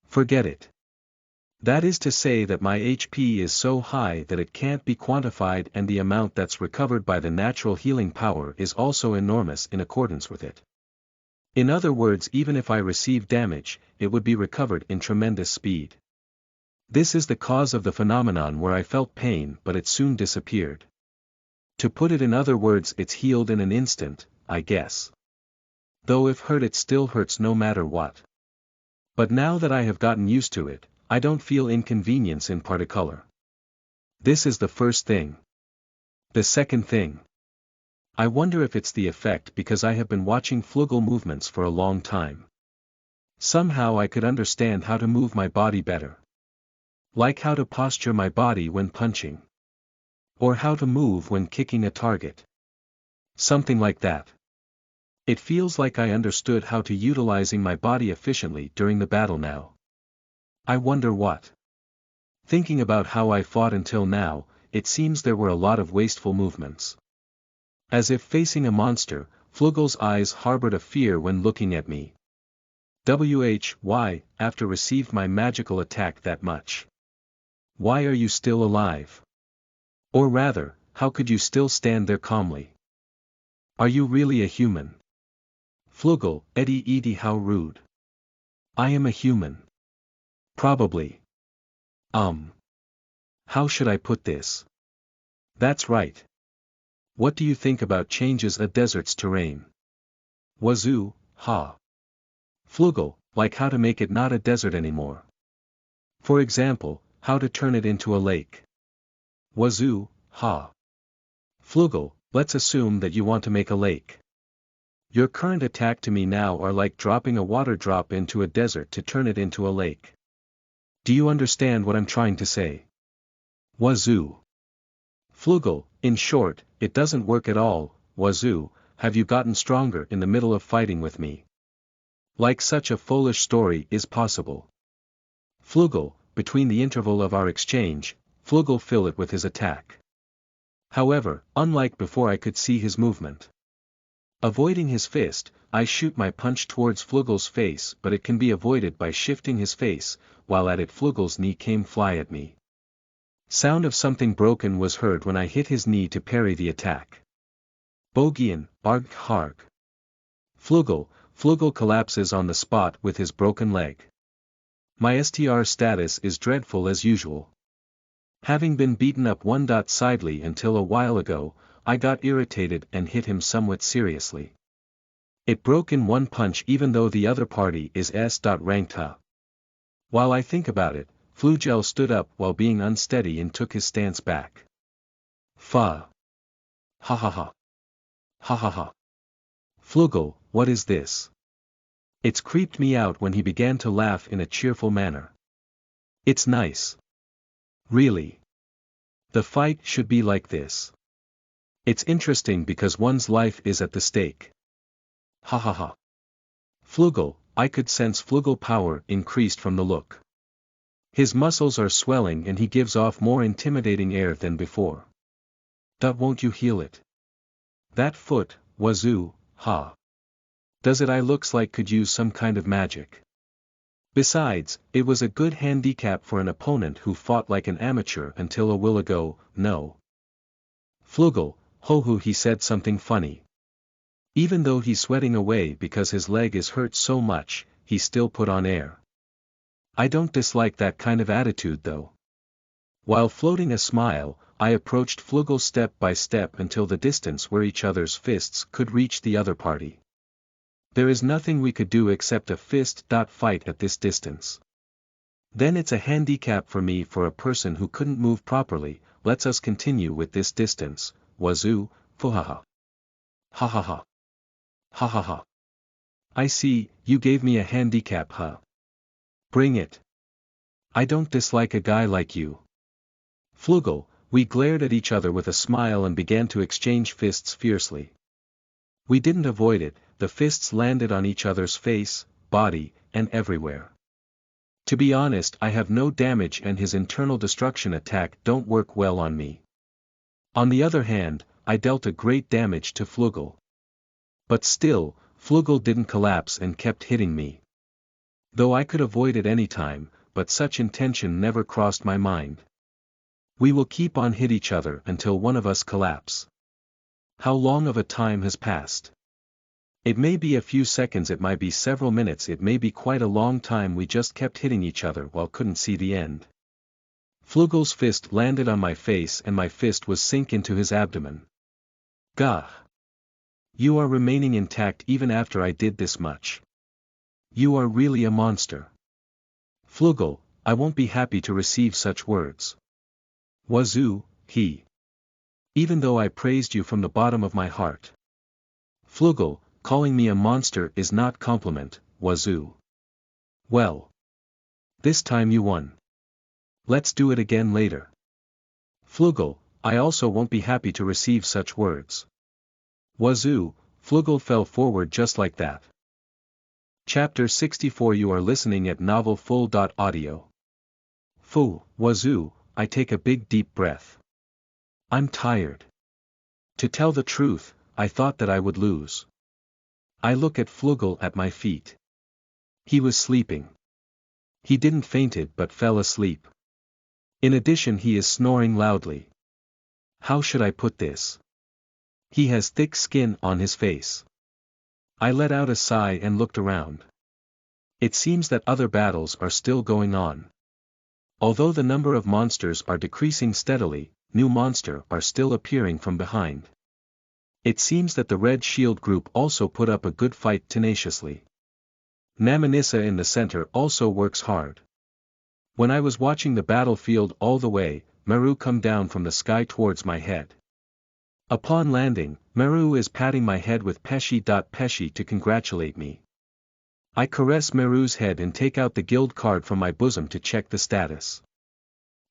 Forget it. That is to say that my HP is so high that it can't be quantified, and the amount that's recovered by the natural healing power is also enormous in accordance with it. In other words, even if I receive damage, it would be recovered in tremendous speed. This is the cause of the phenomenon where I felt pain but it soon disappeared. To put it in other words, it's healed in an instant, I guess. Though if hurt, it still hurts no matter what. But now that I have gotten used to it, I don't feel inconvenience in particular. This is the first thing. The second thing. I wonder if it's the effect because I have been watching Flugel movements for a long time. Somehow I could understand how to move my body better. Like how to posture my body when punching. Or how to move when kicking a target. Something like that. It feels like I understood how to utilizing my body efficiently during the battle now. I wonder what. Thinking about how I fought until now, it seems there were a lot of wasteful movements. As if facing a monster, Flugel's eyes harbored a fear when looking at me. Why, after received my magical attack that much? Why are you still alive? Or rather, how could you still stand there calmly? Are you really a human? Flugel, Edie, how rude. I am a human. Probably. How should I put this? That's right. What do you think about changes a desert's terrain? Wazoo, ha. Flugel, like how to make it not a desert anymore. For example, how to turn it into a lake. Wazoo, ha. Flugel, let's assume that you want to make a lake. Your current attack to me now are like dropping a water drop into a desert to turn it into a lake. Do you understand what I'm trying to say? Wazoo. Flugel, in short, it doesn't work at all. Wazoo, have you gotten stronger in the middle of fighting with me? Like such a foolish story is possible. Flugel, between the interval of our exchange, Flugel fill it with his attack. However, unlike before, I could see his movement. Avoiding his fist, I shoot my punch towards Flugel's face, but it can be avoided by shifting his face, while at it Flugel's knee came fly at me. Sound of something broken was heard when I hit his knee to parry the attack. Bogian, arg harg. Flugel collapses on the spot with his broken leg. My STR status is dreadful as usual. Having been beaten up sidely until a while ago, I got irritated and hit him somewhat seriously. It broke in one punch even though the other party is S.ranked. While I think about it, Flugel stood up while being unsteady and took his stance back. Fa. Ha ha ha. Ha ha ha. Flugel, what is this? It's creeped me out when he began to laugh in a cheerful manner. It's nice. Really. The fight should be like this. It's interesting because one's life is at the stake. Ha ha ha. Flugel, I could sense Flugel power increased from the look. His muscles are swelling and he gives off more intimidating air than before. Won't you heal it? That foot, Wazoo, ha. Does it? I looks like could use some kind of magic. Besides, it was a good handicap for an opponent who fought like an amateur until a while ago. No. Flugel, ho, he said something funny. Even though he's sweating away because his leg is hurt so much, he still put on air. I don't dislike that kind of attitude though. While floating a smile, I approached Flugel step by step until the distance where each other's fists could reach the other party. There is nothing we could do except a fist fight at this distance. Then it's a handicap for me for a person who couldn't move properly. Let's us continue with this distance. Wazoo, fuhaha. Ha ha ha. Ha ha ha. I see, you gave me a handicap, huh? Bring it. I don't dislike a guy like you. Flugel, we glared at each other with a smile and began to exchange fists fiercely. We didn't avoid it, the fists landed on each other's face, body, and everywhere. To be honest, I have no damage and his internal destruction attack don't work well on me. On the other hand, I dealt a great damage to Flugel. But still, Flugel didn't collapse and kept hitting me. Though I could avoid it any time, but such intention never crossed my mind. We will keep on hit each other until one of us collapse. How long of a time has passed? It may be a few seconds, it might be several minutes, it may be quite a long time. We just kept hitting each other while couldn't see the end. Flugel's fist landed on my face and my fist was sink into his abdomen. Gah! You are remaining intact even after I did this much. You are really a monster. Flugel, I won't be happy to receive such words. Wazoo, he. Even though I praised you from the bottom of my heart. Flugel, calling me a monster is not compliment, Wazoo. Well. This time you won. Let's do it again later. Flugel, I also won't be happy to receive such words. Wazoo, Flugel fell forward just like that. Chapter 64. You are listening at novelfull.audio. Fu, Wazoo, I take a big deep breath. I'm tired. To tell the truth, I thought that I would lose. I look at Flugel at my feet. He was sleeping. He didn't fainted but fell asleep. In addition, he is snoring loudly. How should I put this? He has thick skin on his face. I let out a sigh and looked around. It seems that other battles are still going on. Although the number of monsters are decreasing steadily, new monsters are still appearing from behind. It seems that the Red Shield group also put up a good fight tenaciously. Namanissa in the center also works hard. When I was watching the battlefield all the way, Meru come down from the sky towards my head. Upon landing, Meru is patting my head with Pesci to congratulate me. I caress Meru's head and take out the guild card from my bosom to check the status.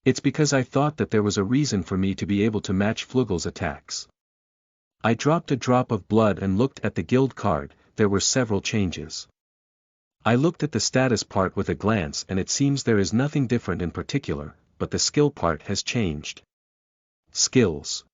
It's because I thought that there was a reason for me to be able to match Flugel's attacks. I dropped a drop of blood and looked at the guild card. There were several changes. I looked at the status part with a glance and it seems there is nothing different in particular, but the skill part has changed. Skills.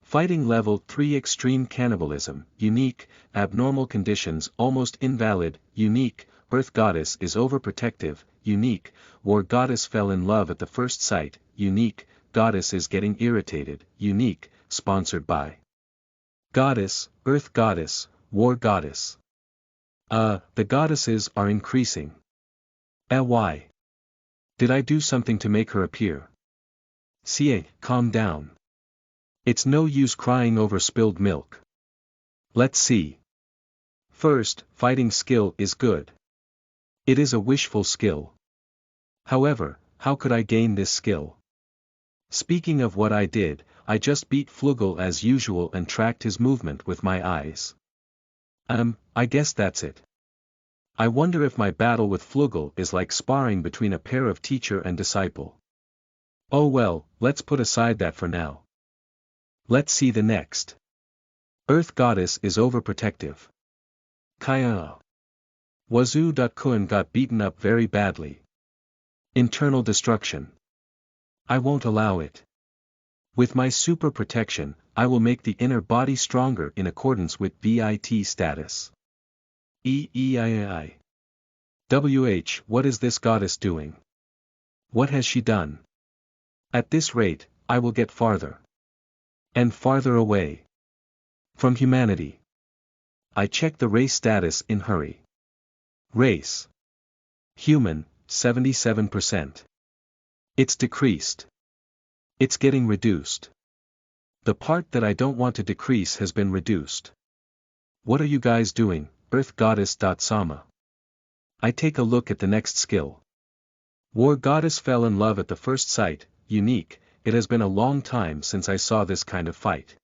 Fighting level 3 extreme cannibalism, unique, abnormal conditions almost invalid, unique, earth goddess is overprotective, unique, war goddess fell in love at the first sight, unique, goddess is getting irritated, unique, sponsored by goddess, earth goddess, war goddess. The goddesses are increasing. Why? Did I do something to make her appear? Sie, calm down. It's no use crying over spilled milk. Let's see. First, fighting skill is good. It is a wishful skill. However, how could I gain this skill? Speaking of what I did, I just beat Flugel as usual and tracked his movement with my eyes. I guess that's it. I wonder if my battle with Flugel is like sparring between a pair of teacher and disciple. Oh well, let's put aside that for now. Let's see the next. Earth Goddess is overprotective. Kaya. Wazoo. Kun got beaten up very badly. Internal destruction. I won't allow it. With my super protection, I will make the inner body stronger in accordance with BIT status. EEII. What is this goddess doing? What has she done? At this rate, I will get farther. And farther away. From humanity. I check the race status in hurry. Race. Human, 77%. It's decreased. It's getting reduced. The part that I don't want to decrease has been reduced. What are you guys doing, Earth Goddess? Sama. I take a look at the next skill. War Goddess fell in love at the first sight, unique. It has been a long time since I saw this kind of fight.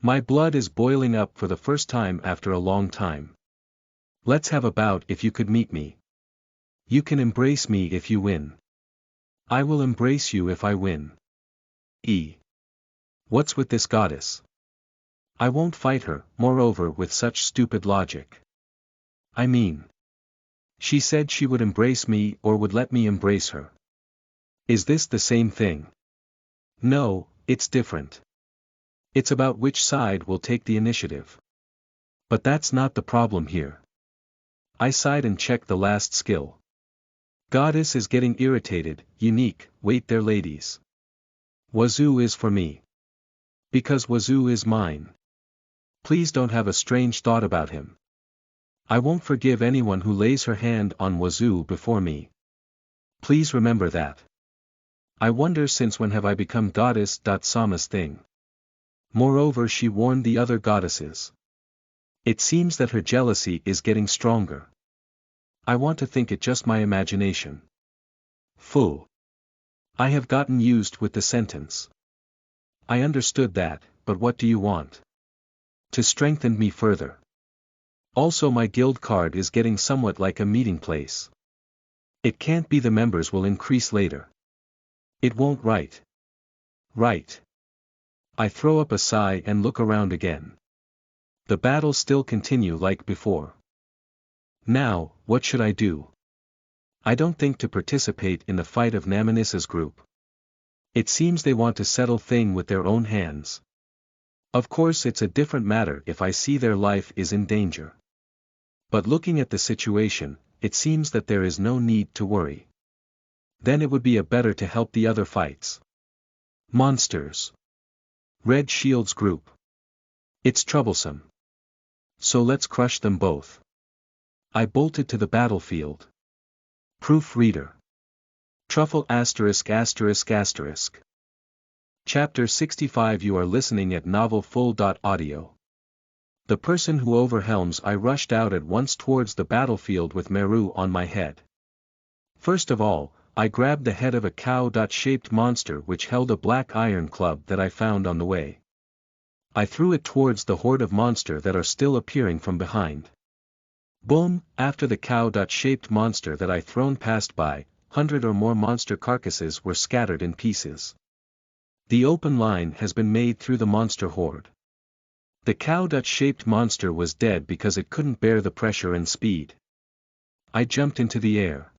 My blood is boiling up for the first time after a long time. Let's have a bout if you could meet me. You can embrace me if you win. I will embrace you if I win. What's with this goddess? I won't fight her, moreover with such stupid logic. I mean. She said she would embrace me or would let me embrace her. Is this the same thing? No, it's different. It's about which side will take the initiative. But that's not the problem here. I sighed and checked the last skill. Goddess is getting irritated, unique, wait there ladies. Wazoo is for me. Because Wazoo is mine. Please don't have a strange thought about him. I won't forgive anyone who lays her hand on Wazoo before me. Please remember that. I wonder since when have I become goddess. Sama's thing. Moreover, she warned the other goddesses. It seems that her jealousy is getting stronger. I want to think it just my imagination. Full. I have gotten used with the sentence. I understood that, but what do you want? To strengthen me further. Also my guild card is getting somewhat like a meeting place. It can't be the members will increase later. It won't right. Right. I throw up a sigh and look around again. The battles still continue like before. Now, what should I do? I don't think to participate in the fight of Namanissa's group. It seems they want to settle thing with their own hands. Of course it's a different matter if I see their life is in danger. But looking at the situation, it seems that there is no need to worry. Then it would be a better to help the other fights. Monsters. Red Shield's group. It's troublesome. So let's crush them both. I bolted to the battlefield. Proofreader. Truffle *****. Chapter 65. You are listening at novelfull.audio. The person who overwhelms. I rushed out at once towards the battlefield with Meru on my head. First of all, I grabbed the head of a cow-shaped monster which held a black iron club that I found on the way. I threw it towards the horde of monster that are still appearing from behind. Boom! After the cow-shaped monster that I thrown passed by, 100 or more monster carcasses were scattered in pieces. The open line has been made through the monster horde. The cow-shaped monster was dead because it couldn't bear the pressure and speed. I jumped into the air.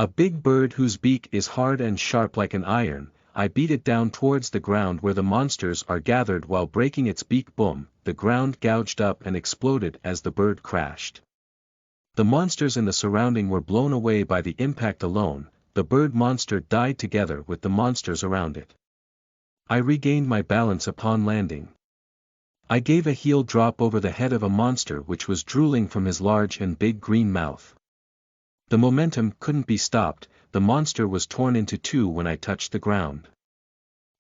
A big bird whose beak is hard and sharp like an iron, I beat it down towards the ground where the monsters are gathered while breaking its beak. Boom! The ground gouged up and exploded as the bird crashed. The monsters in the surrounding were blown away by the impact alone. The bird monster died together with the monsters around it. I regained my balance upon landing. I gave a heel drop over the head of a monster which was drooling from his large and big green mouth. The momentum couldn't be stopped. The monster was torn into two when I touched the ground.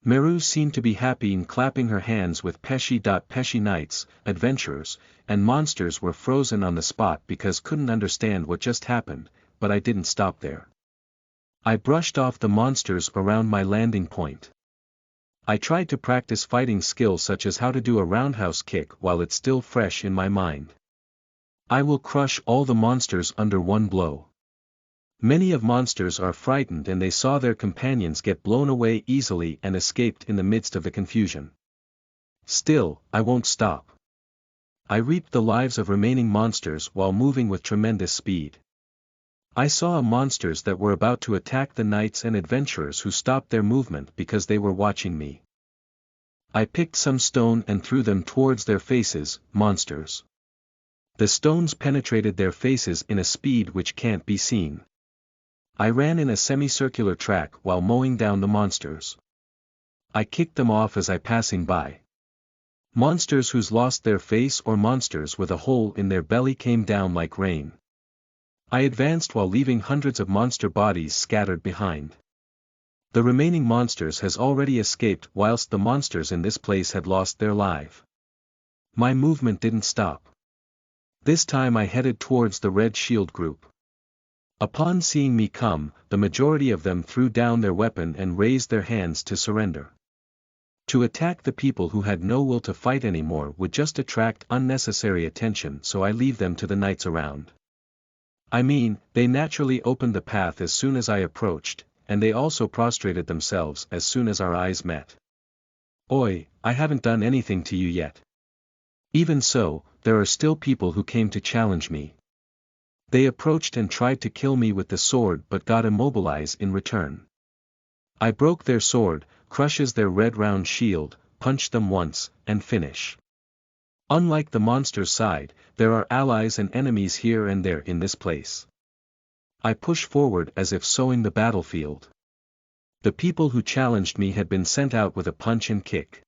Meru seemed to be happy in clapping her hands with Pesci. Pesci knights, adventurers, and monsters were frozen on the spot because couldn't understand what just happened, but I didn't stop there. I brushed off the monsters around my landing point. I tried to practice fighting skills such as how to do a roundhouse kick while it's still fresh in my mind. I will crush all the monsters under one blow. Many of monsters are frightened and they saw their companions get blown away easily and escaped in the midst of the confusion. Still, I won't stop. I reaped the lives of remaining monsters while moving with tremendous speed. I saw monsters that were about to attack the knights and adventurers who stopped their movement because they were watching me. I picked some stone and threw them towards their faces, monsters. The stones penetrated their faces in a speed which can't be seen. I ran in a semicircular track while mowing down the monsters. I kicked them off as I passing by. Monsters who's lost their face or monsters with a hole in their belly came down like rain. I advanced while leaving hundreds of monster bodies scattered behind. The remaining monsters has already escaped whilst the monsters in this place had lost their life. My movement didn't stop. This time I headed towards the Red Shield group. Upon seeing me come, the majority of them threw down their weapon and raised their hands to surrender. To attack the people who had no will to fight anymore would just attract unnecessary attention, so I leave them to the knights around. I mean, they naturally opened the path as soon as I approached, and they also prostrated themselves as soon as our eyes met. Oi, I haven't done anything to you yet. Even so, there are still people who came to challenge me. They approached and tried to kill me with the sword but got immobilized in return. I broke their sword, crushes their red round shield, punch them once, and finish. Unlike the monster's side, there are allies and enemies here and there in this place. I push forward as if sowing the battlefield. The people who challenged me had been sent out with a punch and kick.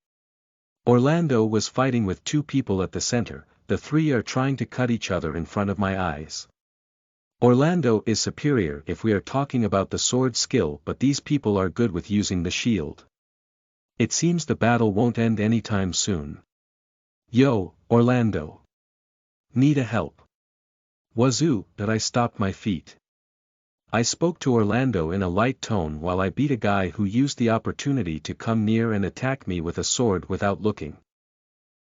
Orlando was fighting with two people at the center, the three are trying to cut each other in front of my eyes. Orlando is superior if we are talking about the sword skill, but these people are good with using the shield. It seems the battle won't end anytime soon. Yo, Orlando. Need a help? Wazoo, that I stopped my feet. I spoke to Orlando in a light tone while I beat a guy who used the opportunity to come near and attack me with a sword without looking.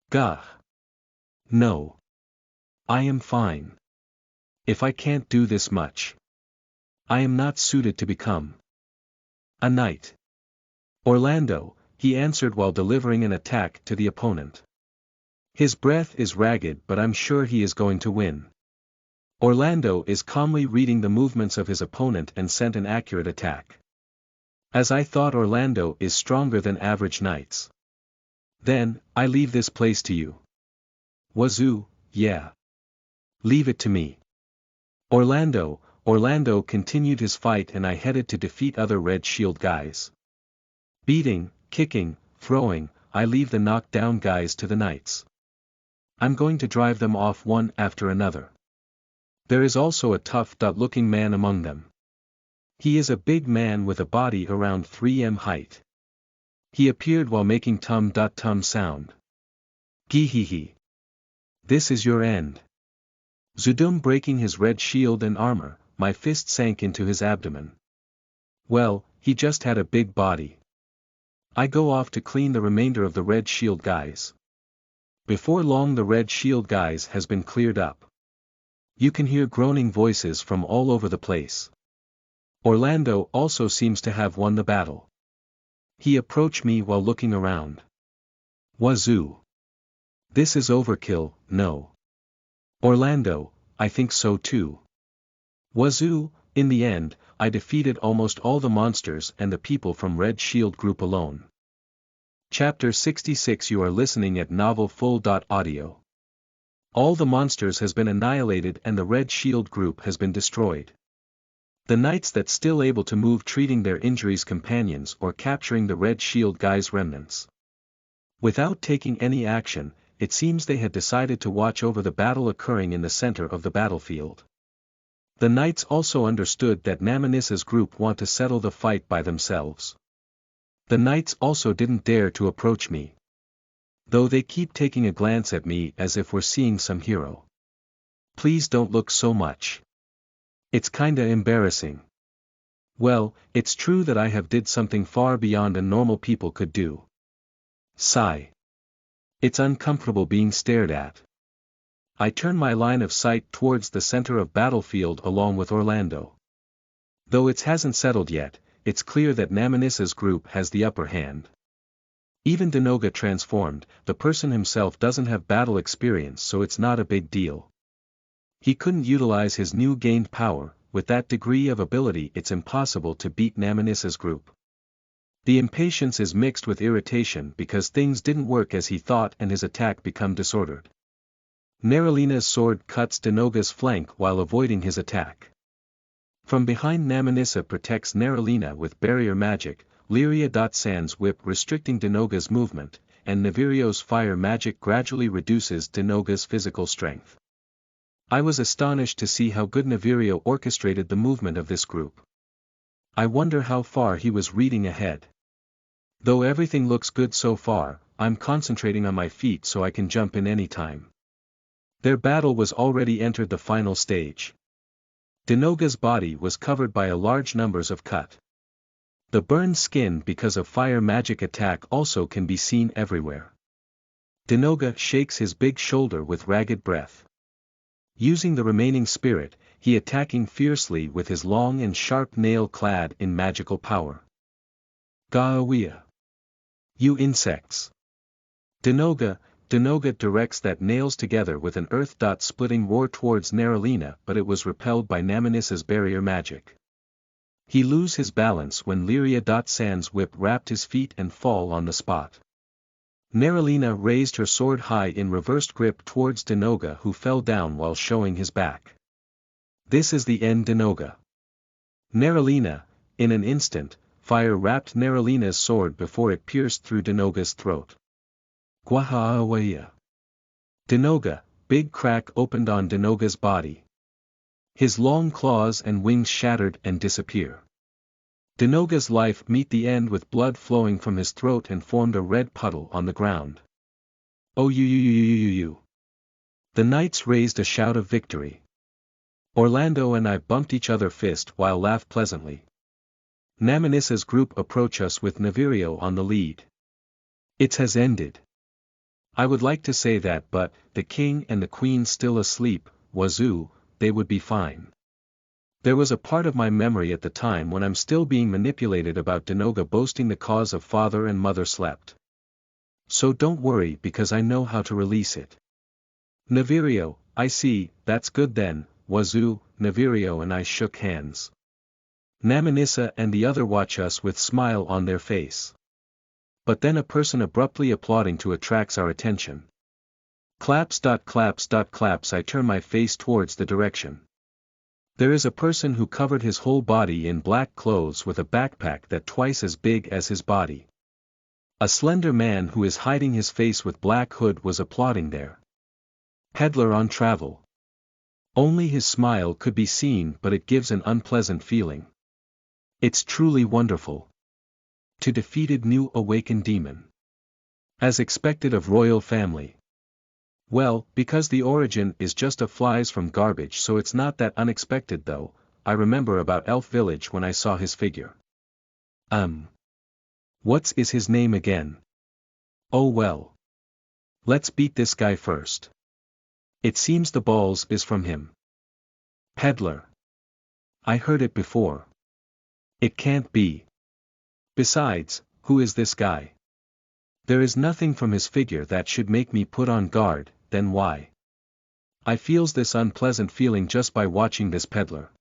Gah. No. I am fine. If I can't do this much, I am not suited to become a knight. Orlando, he answered while delivering an attack to the opponent. His breath is ragged, but I'm sure he is going to win. Orlando is calmly reading the movements of his opponent and sent an accurate attack. As I thought, Orlando is stronger than average knights. Then, I leave this place to you. Wazoo, yeah. Leave it to me. Orlando continued his fight and I headed to defeat other red shield guys. Beating, kicking, throwing, I leave the knocked down guys to the knights. I'm going to drive them off one after another. There is also a tough-looking man among them. He is a big man with a body around 3 m height. He appeared while making tum sound. Gee. This is your end. Zudum breaking his red shield and armor, my fist sank into his abdomen. Well, he just had a big body. I go off to clean the remainder of the red shield guys. Before long the red shield guys has been cleared up. You can hear groaning voices from all over the place. Orlando also seems to have won the battle. He approached me while looking around. Wazoo. This is overkill, no. Orlando, I think so too. Wazoo, in the end, I defeated almost all the monsters and the people from Red Shield Group alone. Chapter 66. You are listening at novelfull.audio. All the monsters has been annihilated and the Red Shield Group has been destroyed. The knights that still able to move treating their injuries companions or capturing the Red Shield guys' remnants. Without taking any action, it seems they had decided to watch over the battle occurring in the center of the battlefield. The knights also understood that Namanissa's group want to settle the fight by themselves. The knights also didn't dare to approach me. Though they keep taking a glance at me as if we're seeing some hero. Please don't look so much. It's kinda embarrassing. Well, it's true that I have did something far beyond a normal people could do. Sigh. It's uncomfortable being stared at. I turn my line of sight towards the center of battlefield along with Orlando. Though it hasn't settled yet, it's clear that Namanissa's group has the upper hand. Even Denoga transformed, the person himself doesn't have battle experience, so it's not a big deal. He couldn't utilize his new gained power. With that degree of ability it's impossible to beat Namanissa's group. The impatience is mixed with irritation because things didn't work as he thought and his attack become disordered. Neralina's sword cuts Denoga's flank while avoiding his attack. From behind, Namanissa protects Neralina with barrier magic, Lyria.San's whip restricting Denoga's movement, and Navirio's fire magic gradually reduces Denoga's physical strength. I was astonished to see how good Navirio orchestrated the movement of this group. I wonder how far he was reading ahead. Though everything looks good so far, I'm concentrating on my feet so I can jump in any time. Their battle was already entered the final stage. Denoga's body was covered by a large numbers of cut. The burned skin because of fire magic attack also can be seen everywhere. Denoga shakes his big shoulder with ragged breath. Using the remaining spirit, he attacking fiercely with his long and sharp nail clad in magical power. Gaawia. You insects. Denoga directs that nails together with an earth-splitting roar towards Neralina, but it was repelled by Namanissa's barrier magic. He lose his balance when Lyria.San's whip wrapped his feet and fall on the spot. Neralina raised her sword high in reversed grip towards Denoga, who fell down while showing his back. This is the end, Denoga. Neralina, in an instant, fire wrapped Neralina's sword before it pierced through Denoga's throat. Gwahaawaya. Denoga, big crack opened on Denoga's body. His long claws and wings shattered and disappear. Denoga's life meet the end with blood flowing from his throat and formed a red puddle on the ground. Oh you. The knights raised a shout of victory. Orlando and I bumped each other fist while laughed pleasantly. Naminissa's group approach us with Navirio on the lead. It has ended. I would like to say that, but, the king and the queen still asleep, wazoo, they would be fine. There was a part of my memory at the time when I'm still being manipulated about Denoga boasting the cause of father and mother slept. So don't worry because I know how to release it. Navirio, I see, that's good then, wazoo. Navirio and I shook hands. Naminissa and the other watch us with smile on their face. But then a person abruptly applauding to attracts our attention. Claps. I turn my face towards the direction. There is a person who covered his whole body in black clothes with a backpack that twice as big as his body. A slender man who is hiding his face with black hood was applauding there. Peddler on travel. Only his smile could be seen, but it gives an unpleasant feeling. It's truly wonderful. To defeated new awakened demon. As expected of royal family. Well, because the origin is just a flies from garbage, so it's not that unexpected though. I remember about Elf Village when I saw his figure. What's is his name again? Oh well. Let's beat this guy first. It seems the balls is from him. Peddler. I heard it before. It can't be. Besides, who is this guy? There is nothing from his figure that should make me put on guard, then why? I feels this unpleasant feeling just by watching this peddler.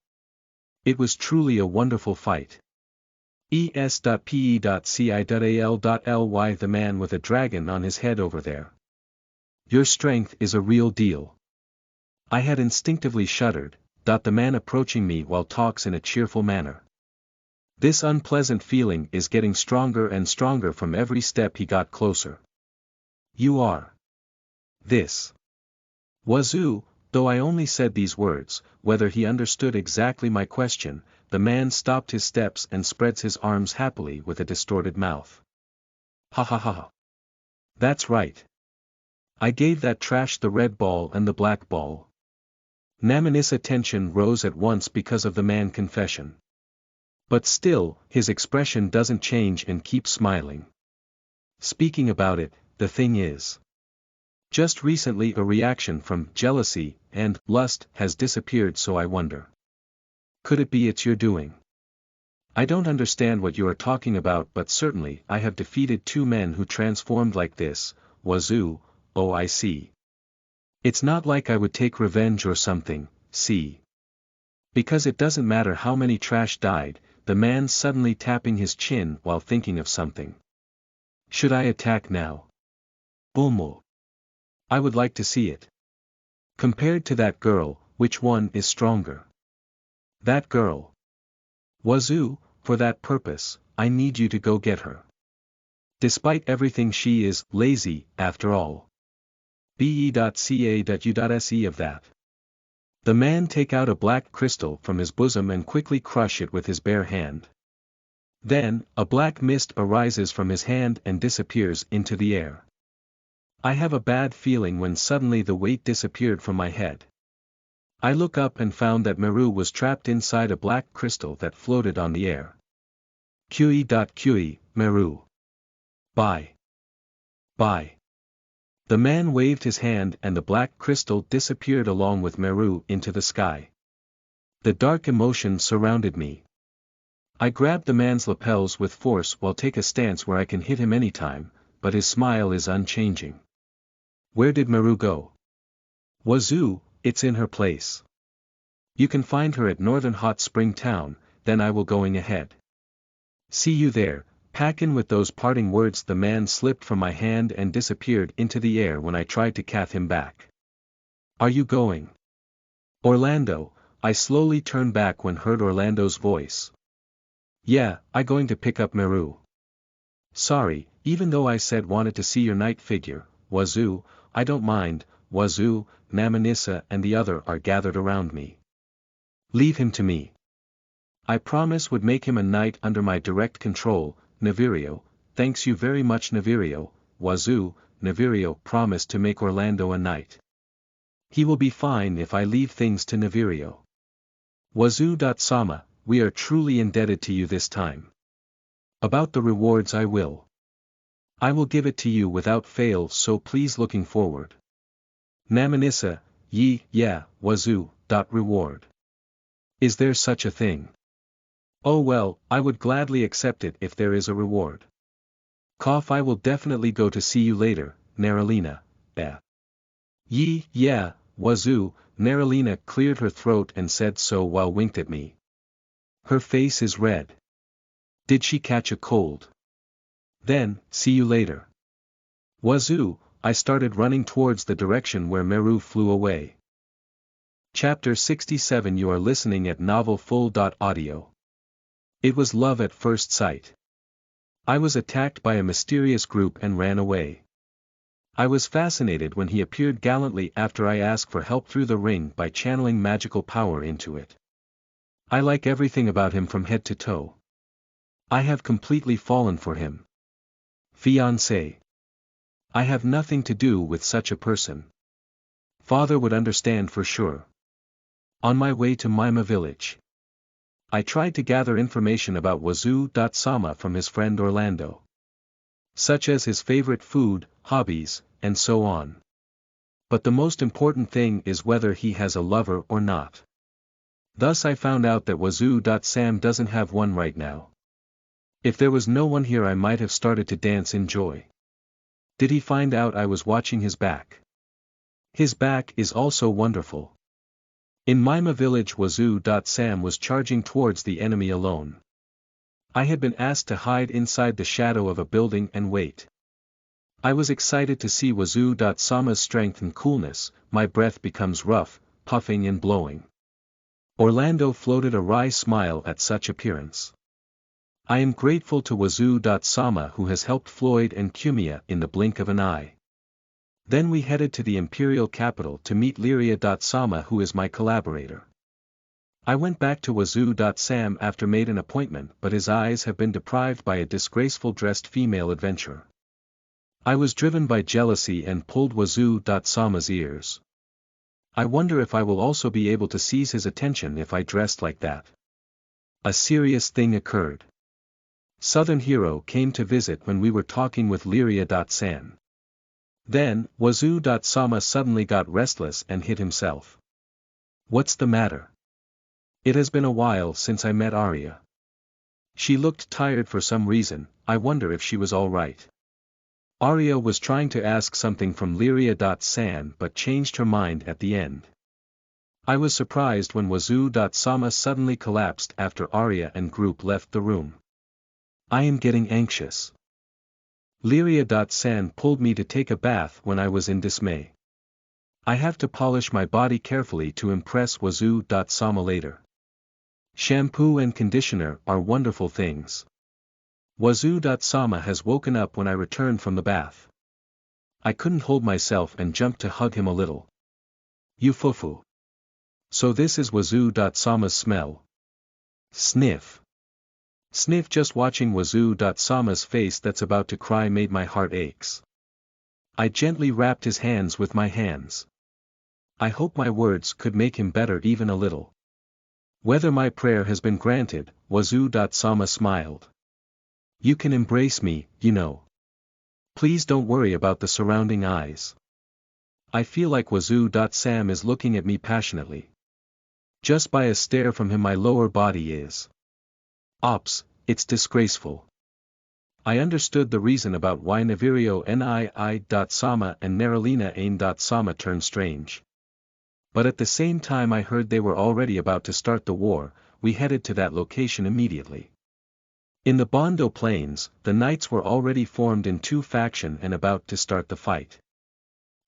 It was truly a wonderful fight. es.pe.ci.al.ly The man with a dragon on his head over there. Your strength is a real deal. I had instinctively shuddered. The man approaching me while talks in a cheerful manner. This unpleasant feeling is getting stronger and stronger from every step he got closer. You are. This. Wazoo, though I only said these words, whether he understood exactly my question, the man stopped his steps and spreads his arms happily with a distorted mouth. Ha ha ha ha. That's right. I gave that trash the red ball and the black ball. Naminissa tension rose at once because of the man confession. But still, his expression doesn't change and keeps smiling. Speaking about it, the thing is. Just recently a reaction from jealousy and lust has disappeared, so I wonder. Could it be it's your doing? I don't understand what you are talking about, but certainly I have defeated 2 men who transformed like this, wazoo. Oh I see. It's not like I would take revenge or something, see. Because it doesn't matter how many trash died, the man suddenly tapping his chin while thinking of something. Should I attack now? Bulmo. I would like to see it. Compared to that girl, which one is stronger? That girl. Wazoo, for that purpose, I need you to go get her. Despite everything she is lazy, after all. be.ca.u.se of that. The man take out a black crystal from his bosom and quickly crush it with his bare hand. Then, a black mist arises from his hand and disappears into the air. I have a bad feeling when suddenly the weight disappeared from my head. I look up and found that Meru was trapped inside a black crystal that floated on the air. Qe. Meru. Bye. Bye. The man waved his hand and the black crystal disappeared along with Meru into the sky. The dark emotion surrounded me. I grabbed the man's lapels with force while take a stance where I can hit him anytime, but his smile is unchanging. Where did Meru go? Wazoo, it's in her place. You can find her at Northern Hot Spring Town, then I will going ahead. See you there, Packin', with those parting words the man slipped from my hand and disappeared into the air when I tried to cath him back. Are you going? Orlando, I slowly turned back when heard Orlando's voice. Yeah, I going to pick up Meru. Sorry, even though I said wanted to see your night figure, Wazoo, I don't mind. Wazoo, Namanissa and the other are gathered around me. Leave him to me. I promise would make him a knight under my direct control. Navirio, thanks you very much Navirio. Wazoo, Navirio promised to make Orlando a knight. He will be fine if I leave things to Navirio. Wazoo. Sama, we are truly indebted to you this time. About the rewards I will give it to you without fail, so please looking forward. Namanissa, yeah, Wazoo. Reward. Is there such a thing? Oh well, I would gladly accept it if there is a reward. Cough, I will definitely go to see you later, Naralina. Yeah, Wazoo. Naralina cleared her throat and said so while winked at me. Her face is red. Did she catch a cold? Then, see you later. Wazoo. I started running towards the direction where Meru flew away. Chapter 67. You are listening at NovelFull.audio. It was love at first sight. I was attacked by a mysterious group and ran away. I was fascinated when he appeared gallantly after I asked for help through the ring by channeling magical power into it. I like everything about him from head to toe. I have completely fallen for him. Fiancé. I have nothing to do with such a person. Father would understand for sure. On my way to Mima village, I tried to gather information about Wazoo. Sama from his friend Orlando. Such as his favorite food, hobbies, and so on. But the most important thing is whether he has a lover or not. Thus I found out that Wazoo. Sam doesn't have one right now. If there was no one here I might have started to dance in joy. Did he find out I was watching his back? His back is also wonderful. In Mima village Wazoo. Sam was charging towards the enemy alone. I had been asked to hide inside the shadow of a building and wait. I was excited to see Wazoo. Sama's strength and coolness. My breath becomes rough, puffing and blowing. Orlando floated a wry smile at such appearance. I am grateful to Wazoo. Sama who has helped Floyd and Cumia in the blink of an eye. Then we headed to the imperial capital to meet Lyria. Sama who is my collaborator. I went back to Wazoo. Sam after made an appointment, but his eyes have been deprived by a disgraceful dressed female adventurer. I was driven by jealousy and pulled Wazoo. Sama's ears. I wonder if I will also be able to seize his attention if I dressed like that. A serious thing occurred. Southern Hero came to visit when we were talking with Lyria. San. Then, Wazoo. Sama suddenly got restless and hit himself. What's the matter? It has been a while since I met Arya. She looked tired for some reason. I wonder if she was all right. Arya was trying to ask something from Lyria. San but changed her mind at the end. I was surprised when Wazoo. Sama suddenly collapsed after Arya and group left the room. I am getting anxious. Lyria. San pulled me to take a bath when I was in dismay. I have to polish my body carefully to impress Wazoo. Sama later. Shampoo and conditioner are wonderful things. Wazoo. Sama has woken up when I returned from the bath. I couldn't hold myself and jumped to hug him a little. You fufu. So this is Wazoo. Sama's smell. Sniff. Sniff. Just watching Wazoo. Sama's face that's about to cry made my heart aches. I gently wrapped his hands with my hands. I hope my words could make him better even a little. Whether my prayer has been granted, Wazoo. Sama smiled. You can embrace me, you know. Please don't worry about the surrounding eyes. I feel like Wazoo. Sam is looking at me passionately. Just by a stare from him my lower body is. Ops, it's disgraceful. I understood the reason about why Navirio Nii. Sama and Naralina Ain. Sama turned strange. But at the same time I heard they were already about to start the war. We headed to that location immediately. In the Bondo Plains, the knights were already formed in two factions and about to start the fight.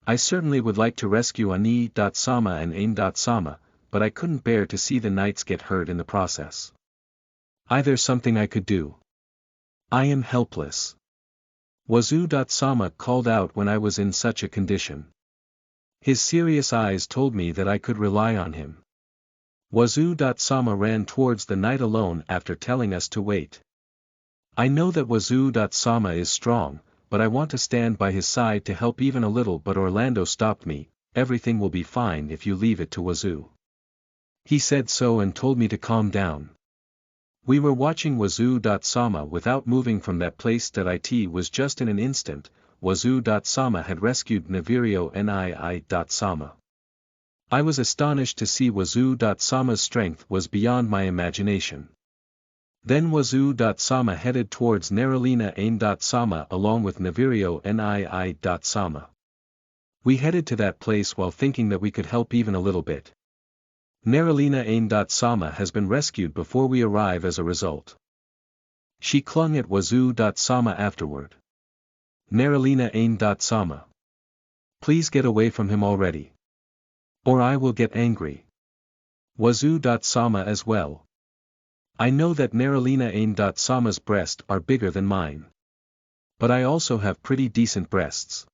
I certainly would like to rescue Ani-sama and Ain-sama, but I couldn't bear to see the knights get hurt in the process. Either something I could do. I am helpless. Wazoo-sama called out when I was in such a condition. His serious eyes told me that I could rely on him. Wazoo-sama ran towards the knight alone after telling us to wait. I know that Wazoo-sama is strong, but I want to stand by his side to help even a little, but Orlando stopped me. Everything will be fine if you leave it to Wazoo. He said so and told me to calm down. We were watching Wazoo-sama without moving from that place. It was just in an instant, Wazoo-sama had rescued Navirio Nii-sama. I was astonished to see Wazoo-sama's strength was beyond my imagination. Then Wazoo-sama headed towards Naralina Ain-sama along with Navirio Nii-sama. We headed to that place while thinking that we could help even a little bit. Naralina Ain-sama has been rescued before we arrive as a result. She clung at Wazoo-sama afterward. Naralina Ain-sama. Please get away from him already. Or I will get angry. Wazoo-sama as well. I know that Naralina Ain-sama's breasts are bigger than mine. But I also have pretty decent breasts.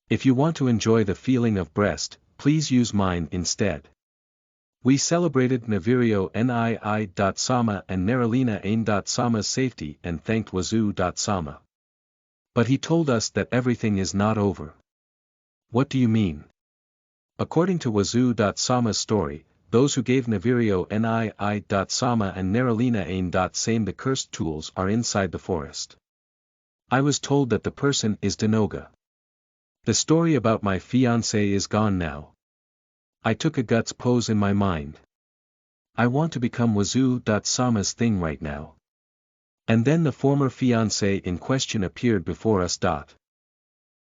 If you want to enjoy the feeling of breast, please use mine instead. We celebrated Navirio Nii-sama and Naralina Ain-sama's safety and thanked Wazoo-sama. But he told us that everything is not over. What do you mean? According to Wazoo-sama's story, those who gave Navirio Nii-sama and Naralina Ain-sama the cursed tools are inside the forest. I was told that the person is Denoga. The story about my fiancé is gone now. I took a guts pose in my mind. I want to become Wazoo-sama's thing right now. And then the former fiancé in question appeared before us.